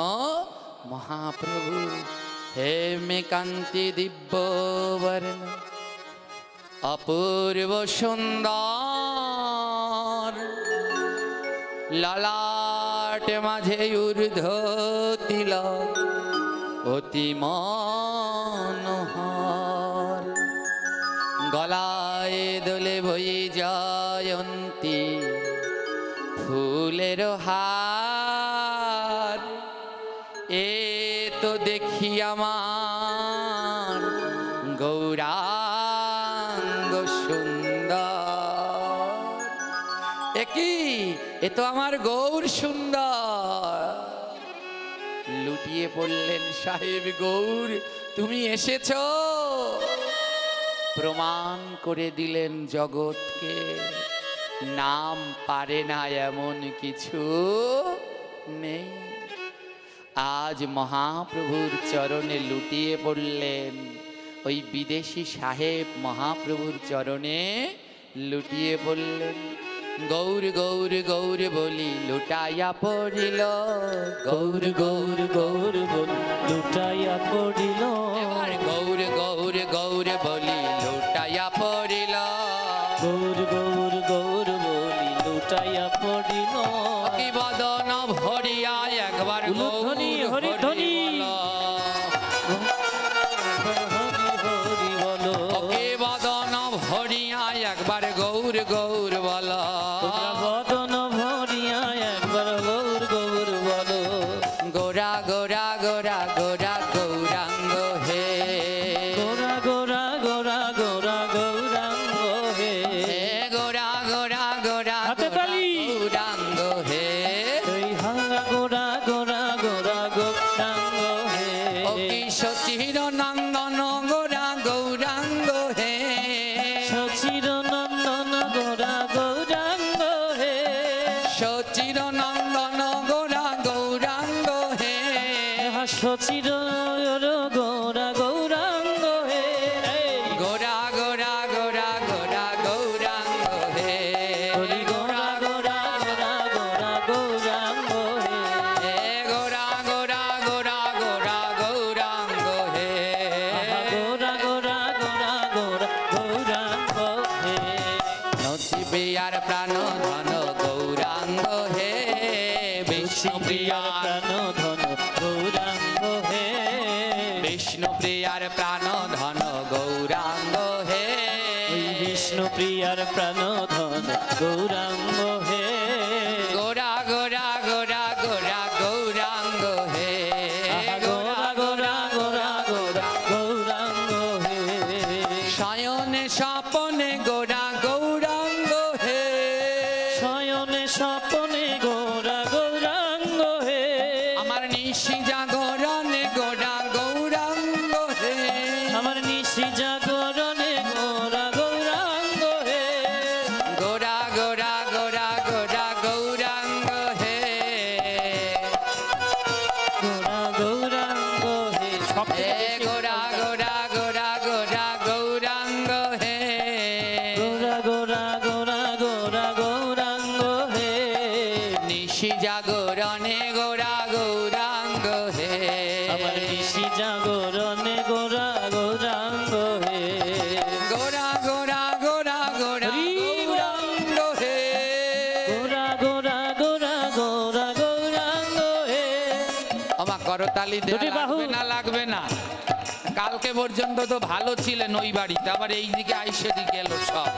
মহাপ্রভু। হে মে কান্তি দিব্য বর্ণ অপূর্ব সুন্দর, ললাট মাঝে ঊর্ধ্ব তিলক অতি মনোহর, গলায় দোলে বই জয়ন্তী ফুলের হার। এ তো দেখি আমার গৌরাঙ্গ সুন্দর, একই এ তো আমার গৌর সুন্দর। লুটিয়ে পড়লেন সাহেব, গৌর তুমি এসেছো? প্রমাণ করে দিলেন জগৎকে, নাম পারে না এমন কিছু নেই। আজ মহাপ্রভুর চরণে লুটিয়ে পড়লেন। ওই বিদেশি সাহেব মহাপ্রভুর চরণে লুটিয়ে পড়লেন। গৌর গৌর গৌর বলি লুটাইয়া পড়িল, গৌর গৌর গৌর বলি লুটাইয়া পড়িল, এবার গৌর গৌর গৌর বলি লুটাইয়া পড়িল, গৌর গৌর গৌর বলি লুটাইয়া পড়িল। কি বদন ভরিয়া একবার উলুধ্বনি হরিধ্বনি হরি বলো, কি বদন ভরিয়া একবার গৌর গৌর বল, বদন ভরিয়া একবার গৌর গৌর বলো। গোরা গোরা গোরা গোরা গৌরাঙ্গ হে, গোরা গোরা গোরা গোরা গৌরাঙ্গ হে, গোরা গোরা হাতে গোরা তালি। গৌরাঙ্গ হে এই হাঙ্গা গোরা গোরা গোরা গৌরাঙ্গ হে ও কি সচির নন্দন গোরা গৌরাঙ্গ হে সচির নন্দন গোরা গৌরাঙ্গ হে সচির নন্দন গোরা গৌরাঙ্গ হে সচির গোরা গৌরাঙ্গ হে গোরা গোরা গোরা গোরা গৌরাঙ্গ হে হরি গোরা গোরা গোরা গোরা গৌরাঙ্গ হে হে গোরা গোরা গোরা গোরা গৌরাঙ্গ হে গোরা গোরা গোরা গোরা গৌরাঙ্গ হে নচিবে আর প্রাণ ধন গৌরাঙ্গ হে বিষ্ণু প্রিয়ার প্রাণ ধন গৌরাঙ্গ হে বিষ্ণু প্রিয়ার প্রাণ ধন গৌরাঙ্গ হে বিষ্ণু প্রিয়ার প্রাণ ধন গৌরাঙ্গ হে গোরা গোরা গোরা গোরা গৌরাঙ্গ হে গোরা গোরা গোরা গোরা গৌরাঙ্গ হে শয়নে স্বপনে গোরা গৌরাঙ্গ হে শয়নে স্বপনে গোরা গৌরাঙ্গ হে আমার নিশি জাগরণে গোরা গৌরাঙ্গ হে আমার নিশি জাগরণে গোরা গৌরাঙ্গ হে গোরা গোরা গোরা গোরা গৌরাঙ্গ হে গোরা গৌরাঙ্গ হে সব হে গোরা গোরা গোরা গোরা গৌরাঙ্গ হে গোরা গোরা গোরা গোরা গৌরাঙ্গ হে নিশি জাগরণে গোরা গৌরাঙ্গ হে আমার নিশি জাগরণে গোরা গৌরাঙ্গ হে গোরা গোরা গোরা গোরা হরি বল। গৌরাঙ্গ হে গোরা গোরা গোরা গোরা গৌরাঙ্গ হে আমার করতালি দেওয়া দুটি বাহু। লাগবে না লাগবে না কালকে পর্যন্ত তো ভালো ছিলেন ওই বাড়িতে আবার এই দিকে আইসে দিকে এলো সব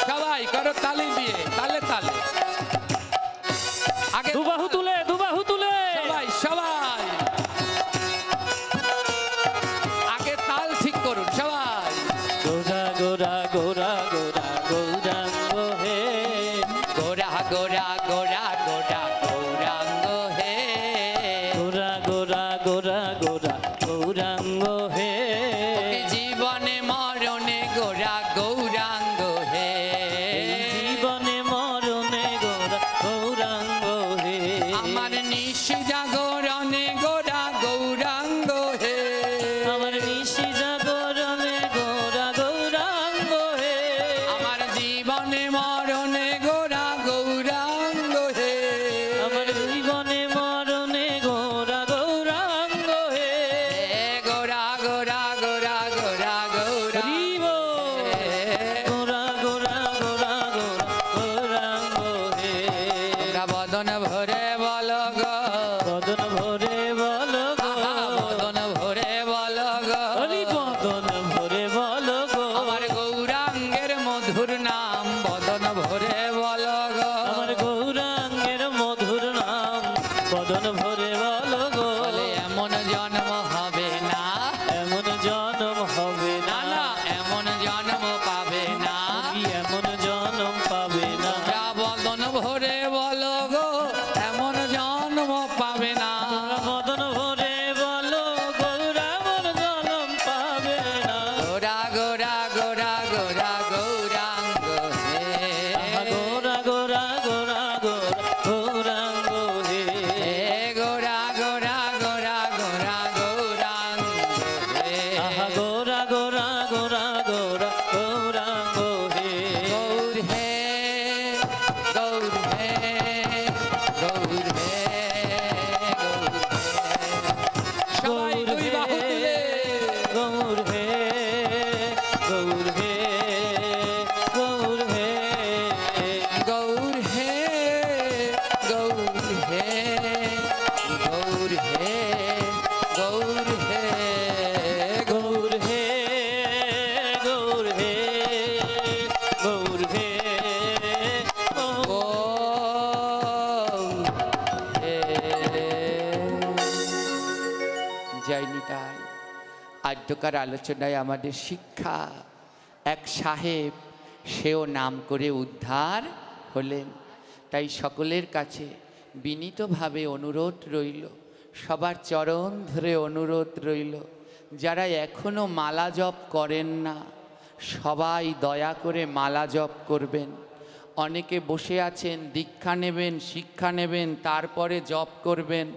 সবাই করতালি দিয়ে তালে তালে আগে দুবাহু তুলে দুবাহু তুলে সবাই সবাই আগে তাল ঠিক করুন সবাই গোরা গোরা গোরা গোরা গৌরাঙ্গ হে গোরা গোরা গোরা গোরা গৌরাঙ্গ হে গোরা গোরা গোরা গোরা গৌরাঙ্গ হে জীবনে মরণে গোরা গৌরাঙ্গ হে জীবনে মরণে গোরা গৌরাঙ্গ হে আমার নিশি জাগরণে গোরা গৌরাঙ্গ হে আমার নিশি জাগরণে গোরা গৌরাঙ্গ হে আমার জীবনে মরণে গোরা গৌরাঙ্গ হে আমার জীবনে মরণে গোরা গৌরাঙ্গ হে হে গোরা গোরা গোরা গোরা গৌরাঙ্গ হরিব গোরা গোরা গোরা গোরা গৌরাঙ্গ হে তোমরা বদন ভরে বল গো বদন ভরে বল গো আহা, বদন ভরে বল গো হরি বদন ভরে বল গো আমার গৌরাঙ্গের মধুর নাম বদন ভরে বল গো আমার গৌরাঙ্গের মধুর নাম বদন ভরে বল গো বলে এমন জন্ম হবে না এমন জনম হবে না না না এমন জন্ম পাবে না তুমি এমন জনম পাবে না তোমরা বদন ভরে বল গো এমন জন্ম পাবে না তোমরা বদন ভরে বলো গৌরা মন জনম পাবে না গোরা গোরা গোরা গোরা গৌরাঙ্গ হে আহা গোরা গোরা গোরা গোরা গৌরাঙ্গ হে হে গোরা গোরা গোরা গোরা গৌরাঙ্গ হে আহা গোরা গোরা গোরা গোরা গৌরাঙ্গ হে গৌর হে গৌর হে গৌর হে গৌর হে সবাই দুই বাহু তুলে গৌর হে গৌর হে গৌর হে গৌর হে গৌর হে গৌর হে গৌর হে গৌর হে গৌর হে গৌর হে ও জয় নিতাই। আদ্যকার আলোচনায় আমাদের শিক্ষা এক সাহেব সেও নাম করে উদ্ধার হলেন। তাই সকলের কাছে বিনীতভাবে অনুরোধ রইল, সবার চরণ ধরে অনুরোধ রইল, যারা এখনো মালা জপ করেন না সবাই দয়া করে মালা জপ করবেন। অনেকে বসে আছেন, দীক্ষা নেবেন, শিক্ষা নেবেন, তারপরে জপ করবেন।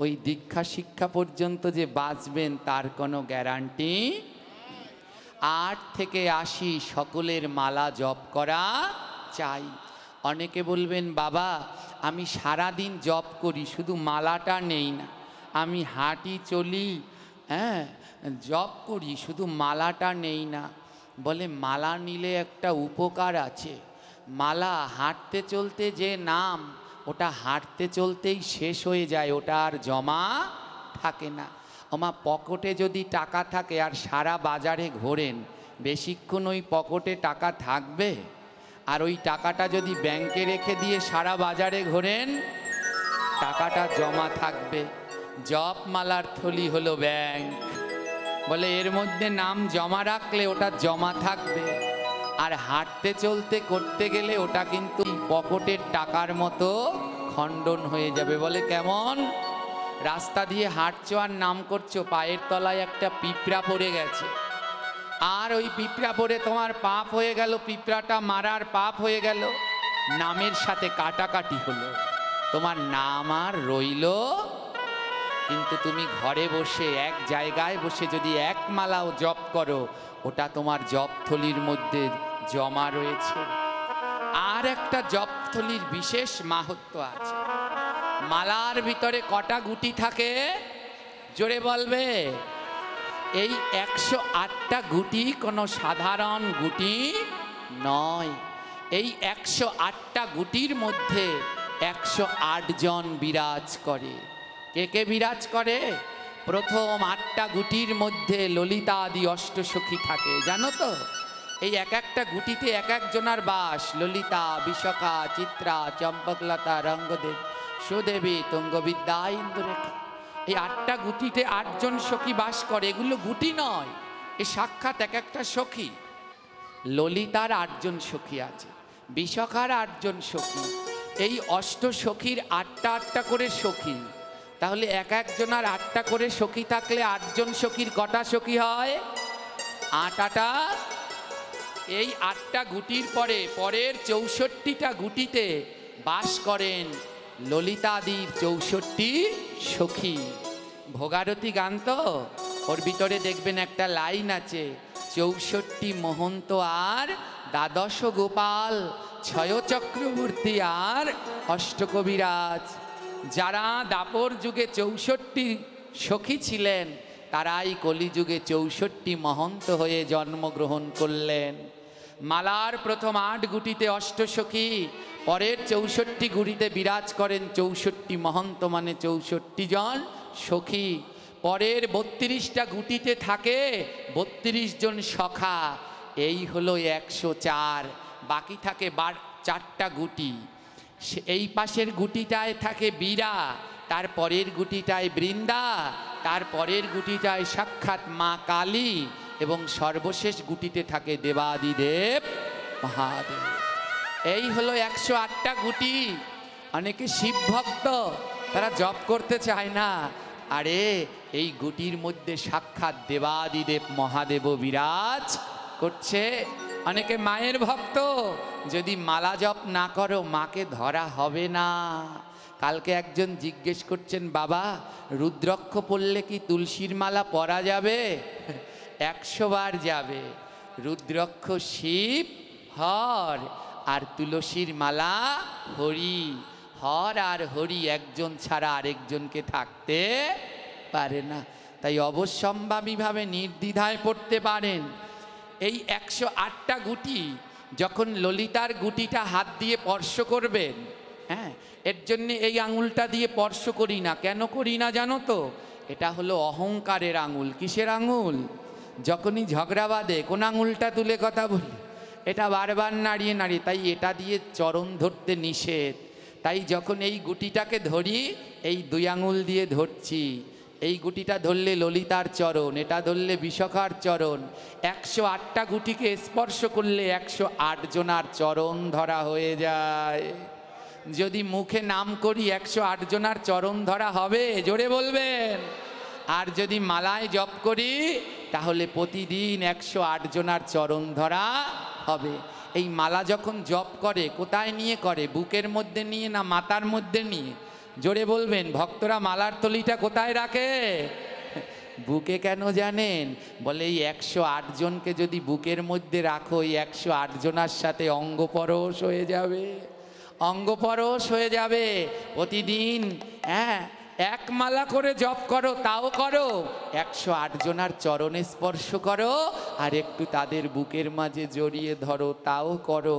ওই দীক্ষা শিক্ষা পর্যন্ত যে বাঁচবেন তার কোনো গ্যারান্টি। 8 থেকে 80 সকলের মালা জপ করা চাই। অনেকে বলবেন, বাবা আমি সারাদিন জপ করি, শুধু মালাটা নেই না, আমি হাঁটি চলি, হ্যাঁ জপ করি, শুধু মালাটা নেই না। বলে মালা নিলে একটা উপকার আছে। মালা হাঁটতে চলতে যে নাম, ওটা হাঁটতে চলতেই শেষ হয়ে যায়, ওটা আর জমা থাকে না। আমার পকেটে যদি টাকা থাকে আর সারা বাজারে ঘোরেন, বেশিক্ষণ ওই পকেটে টাকা থাকবে? আর ওই টাকাটা যদি ব্যাংকে রেখে দিয়ে সারা বাজারে ঘোরেন, টাকাটা জমা থাকবে। জপমালার থলি হলো ব্যাংক। বলে এর মধ্যে নাম জমা রাখলে ওটা জমা থাকবে, আর হাঁটতে চলতে করতে গেলে ওটা কিন্তু পকেটের টাকার মতো খণ্ডন হয়ে যাবে। বলে কেমন? রাস্তা দিয়ে হাঁটছো আর নাম করছো, পায়ের তলায় একটা পিঁপড়া পড়ে গেছে, আর ওই পিঁপড়া পড়ে তোমার পাপ হয়ে গেল, পিঁপড়াটা মারার পাপ হয়ে গেল, নামের সাথে কাটাকাটি হলো, তোমার নাম আর রইল। কিন্তু তুমি ঘরে বসে এক জায়গায় বসে যদি এক মালাও জপ করো, ওটা তোমার জপথলির মধ্যে জমা রয়েছে। আর একটা জপথলির বিশেষ মাহাত্ম্য আছে। মালার ভিতরে কটা গুটি থাকে? জোরে বলবে। এই 108টা গুটি কোনো সাধারণ গুটি নয়। এই 108টা গুটির মধ্যে 108 জন বিরাজ করে। কে কে বিরাজ করে? প্রথম 8টা গুটির মধ্যে ললিতা আদি অষ্টসখী থাকে, জানো তো? এই এক একটা গুটিতে এক একজনার বাস। ললিতা, বিশাখা, চিত্রা, চম্পকলতা, রঙ্গদেব, সুদেবী, তুঙ্গবিদ্যা, ইন্দুরেখা। এই 8টা গুটিতে 8 জন সখী বাস করে। এগুলো গুটি নয়, এ সাক্ষাৎ এক একটা সখী। ললিতার 8 জন সখী আছে, বিশাখার 8 জন সখী। এই অষ্টসখীর 8টা করে সখী। তাহলে এক একজনার 8টা করে সখী থাকলে 8 জন সখীর কটা সখী হয়? 8টা। এই 8টা গুটির পরে পরের 64টা গুটিতে বাস করেন ললিতাদির 64 সখী। ভোগারতী গান তো, ওর ভিতরে দেখবেন একটা লাইন আছে, 64 মহন্ত আর 12 গোপাল, 6 চক্রবর্তী আর 8 কবিরাজ। যারা দাপর যুগে 64 সখী ছিলেন, তারাই কলিযুগে 64 মহন্ত হয়ে জন্মগ্রহণ করলেন। মালার প্রথম 8 গুটিতে অষ্টসখী, পরের 64 গুটিতে বিরাজ করেন 64 মহন্ত, মানে 64 জন সখী। পরের 32টা গুটিতে থাকে 32 জন সখা। এই হলো 104। বাকি থাকে 4টা গুটি। এই পাশের গুটিটায় থাকে বীরা, তার পরের গুটিটায় বৃন্দা, তার পরের গুটিটায় সাক্ষাৎ মা কালী, এবং সর্বশেষ গুটিতে থাকে দেবাদিদেব মহাদেব। এই হলো 108টা গুটি। অনেকে শিব ভক্ত, তারা জপ করতে চায় না। আরে এই গুটির মধ্যে সাক্ষাৎ দেবাদিদেব মহাদেব বিরাজ করছে। অনেকে মায়ের ভক্ত, যদি মালা জপ না করো মাকে ধরা হবে না। কালকে একজন জিজ্ঞেস করছেন, বাবা রুদ্রাক্ষ পড়লে কি তুলসীর মালা পরা যাবে? 100 বার যাবে। রুদ্রাক্ষ শিব, হর, আর তুলসীর মালা হরি। হর আর হরি একজন ছাড়া আরেকজনকে থাকতে পারে না। তাই অবশ্যম্ভাবীভাবে নির্দ্বিধায় পড়তে পারেন। এই 108টা গুটি যখন ললিতার গুটিটা হাত দিয়ে স্পর্শ করবেন, হ্যাঁ, এর জন্যে এই আঙুলটা দিয়ে স্পর্শ করি না। কেন করি না জানো তো? এটা হলো অহংকারের আঙুল। কিসের আঙুল? যখনই ঝগড়া বাঁধে কোন আঙুলটা তুলে কথা বলি, এটা বারবার নাড়িয়ে নাড়িয়ে, তাই এটা দিয়ে চরণ ধরতে নিষেধ। তাই যখন এই গুটিটাকে ধরি, এই 2 আঙুল দিয়ে ধরছি। এই গুটিটা ধরলে ললিতার চরণ, এটা ধরলে বিশাখার চরণ। 108টা গুটিকে স্পর্শ করলে 108 জনার চরণ ধরা হয়ে যায়। যদি মুখে নাম করি 108 জনার চরণ ধরা হবে, জোরে বলবেন। আর যদি মালায় জপ করি তাহলে প্রতিদিন 108 জনার চরণ ধরা হবে। এই মালা যখন জপ করে কোথায় নিয়ে করে? বুকের মধ্যে নিয়ে না মাথার মধ্যে নিয়ে? জোরে বলবেন। ভক্তরা মালার তলিটা কোথায় রাখে? বুকে। কেন জানেন? বলে এই 108 জনকে যদি বুকের মধ্যে রাখো, এই 108 জনার সাথে অঙ্গপরশ হয়ে যাবে, অঙ্গপরশ হয়ে যাবে। প্রতিদিন এক মালা করে জপ করো, তাও করো, 108 জনার চরণে স্পর্শ করো, আর একটু তাদের বুকের মাঝে জড়িয়ে ধরো, তাও করো।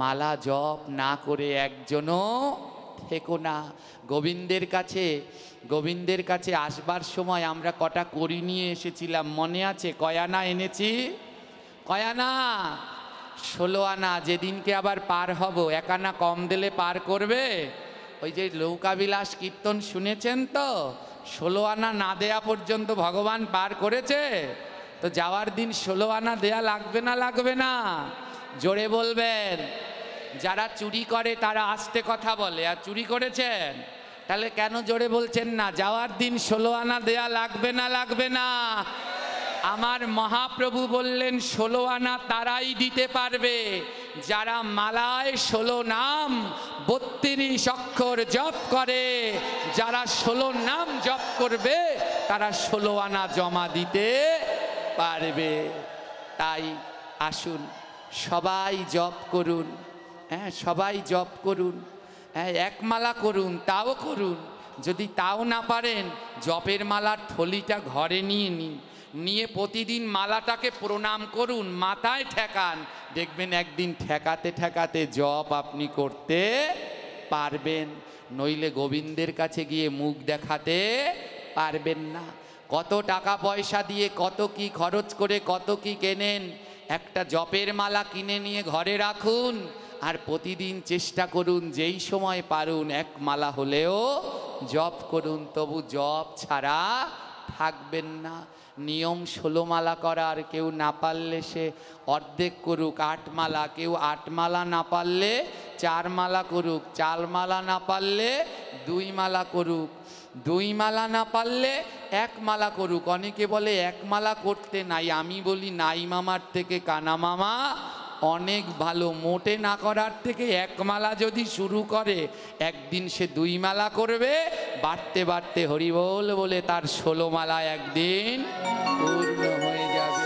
মালা জপ না করে একজনও থেকো না। গোবিন্দের কাছে আসবার সময় আমরা কটা করি নিয়ে এসেছিলাম, মনে আছে? কয়ানা এনেছি। কয়ানা 16 আনা। যেদিনকে আবার পার হব, 1 আনা কম দিলে পার করবে? ওই যে লৌকাবিলাস কীর্তন শুনেছেন তো, 16 আনা না দেয়া পর্যন্ত ভগবান পার করেছে। তো যাওয়ার দিন 16 আনা দেয়া লাগবে না? লাগবে না? জোরে বলবেন। যারা চুরি করে তারা আস্তে কথা বলে, আর চুরি করেছেন? তাহলে কেন জোরে বলছেন না? যাওয়ার দিন 16 আনা দেয়া লাগবে না? লাগবে না? আমার মহাপ্রভু বললেন 16 আনা তারাই দিতে পারবে যারা মালায় 16 নাম 32 অক্ষর জপ করে। যারা 16 নাম জপ করবে তারা 16 আনা জমা দিতে পারবে। তাই আসুন সবাই জপ করুন, সবাই জপ করুন, এক মালা করুন, তাও করুন। যদি তাও না পারেন, জপের মালার থলিটা ঘরে নিয়ে নিন, নিয়ে প্রতিদিন মালাটাকে প্রণাম করুন, মাথায় ঠেকান। দেখবেন একদিন ঠেকাতে ঠেকাতে জপ আপনি করতে পারবেন। নইলে গোবিন্দের কাছে গিয়ে মুখ দেখাতে পারবেন না। কত টাকা পয়সা দিয়ে কত কি খরচ করে কত কি কেনেন, একটা জপের মালা কিনে নিয়ে ঘরে রাখুন, আর প্রতিদিন চেষ্টা করুন যেই সময় পারুন 1 মালা হলেও জপ করুন। তবু জপ ছাড়া থাকবেন না। নিয়ম 16 মালা করার, কেউ না পারলে সে অর্ধেক করুক 8 মালা, কেউ 8 মালা না পারলে 4 মালা করুক, 4 মালা না পারলে 2 মালা করুক, 2 মালা না পারলে 1 মালা করুক। অনেকে বলে 1 মালা করতে নাই, আমি বলি নাই মামার থেকে কানা মামা অনেক ভালো। মোটে না করার থেকে 1 মালা যদি শুরু করে, একদিন সে 2 মালা করবে, বাড়তে বাড়তে হরিবোল বলে তার 16 মালা একদিন পূর্ণ হয়ে যাবে।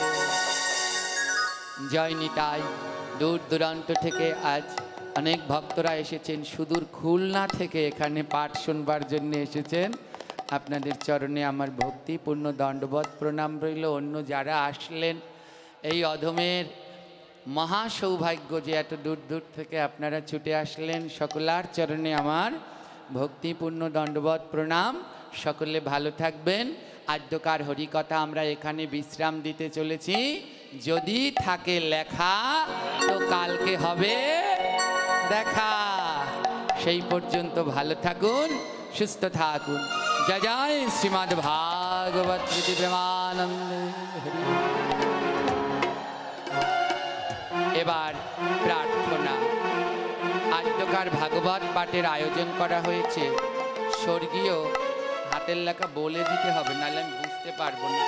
জয় নিতাই। দূর দূরান্ত থেকে আজ অনেক ভক্তরা এসেছেন, সুদূর খুলনা থেকে এখানে পাঠ শুনবার জন্য এসেছেন। আপনাদের চরণে আমার ভক্তিপূর্ণ দণ্ডবত প্রণাম রইল। অন্য যারা আসলেন, এই অধমের মহা সৌভাগ্য যে এত দূর দূর থেকে আপনারা ছুটে আসলেন, সকলার চরণে আমার ভক্তিপূর্ণ দণ্ডবত প্রণাম। সকলে ভালো থাকবেন। আদ্যকার হরিকথা আমরা এখানে বিশ্রাম দিতে চলেছি। যদি থাকে লেখা তো কালকে হবে দেখা। সেই পর্যন্ত ভালো থাকুন, সুস্থ থাকুন। জয় জয় শ্রীমদ্ ভাগবত প্রেমানন্দ। এবার প্রার্থনা। আদ্যকার ভাগবত পাঠের আয়োজন করা হয়েছে। স্বর্গীয় হাতের লেখা বলে দিতে হবে, নাহলে আমি বুঝতে পারবো না।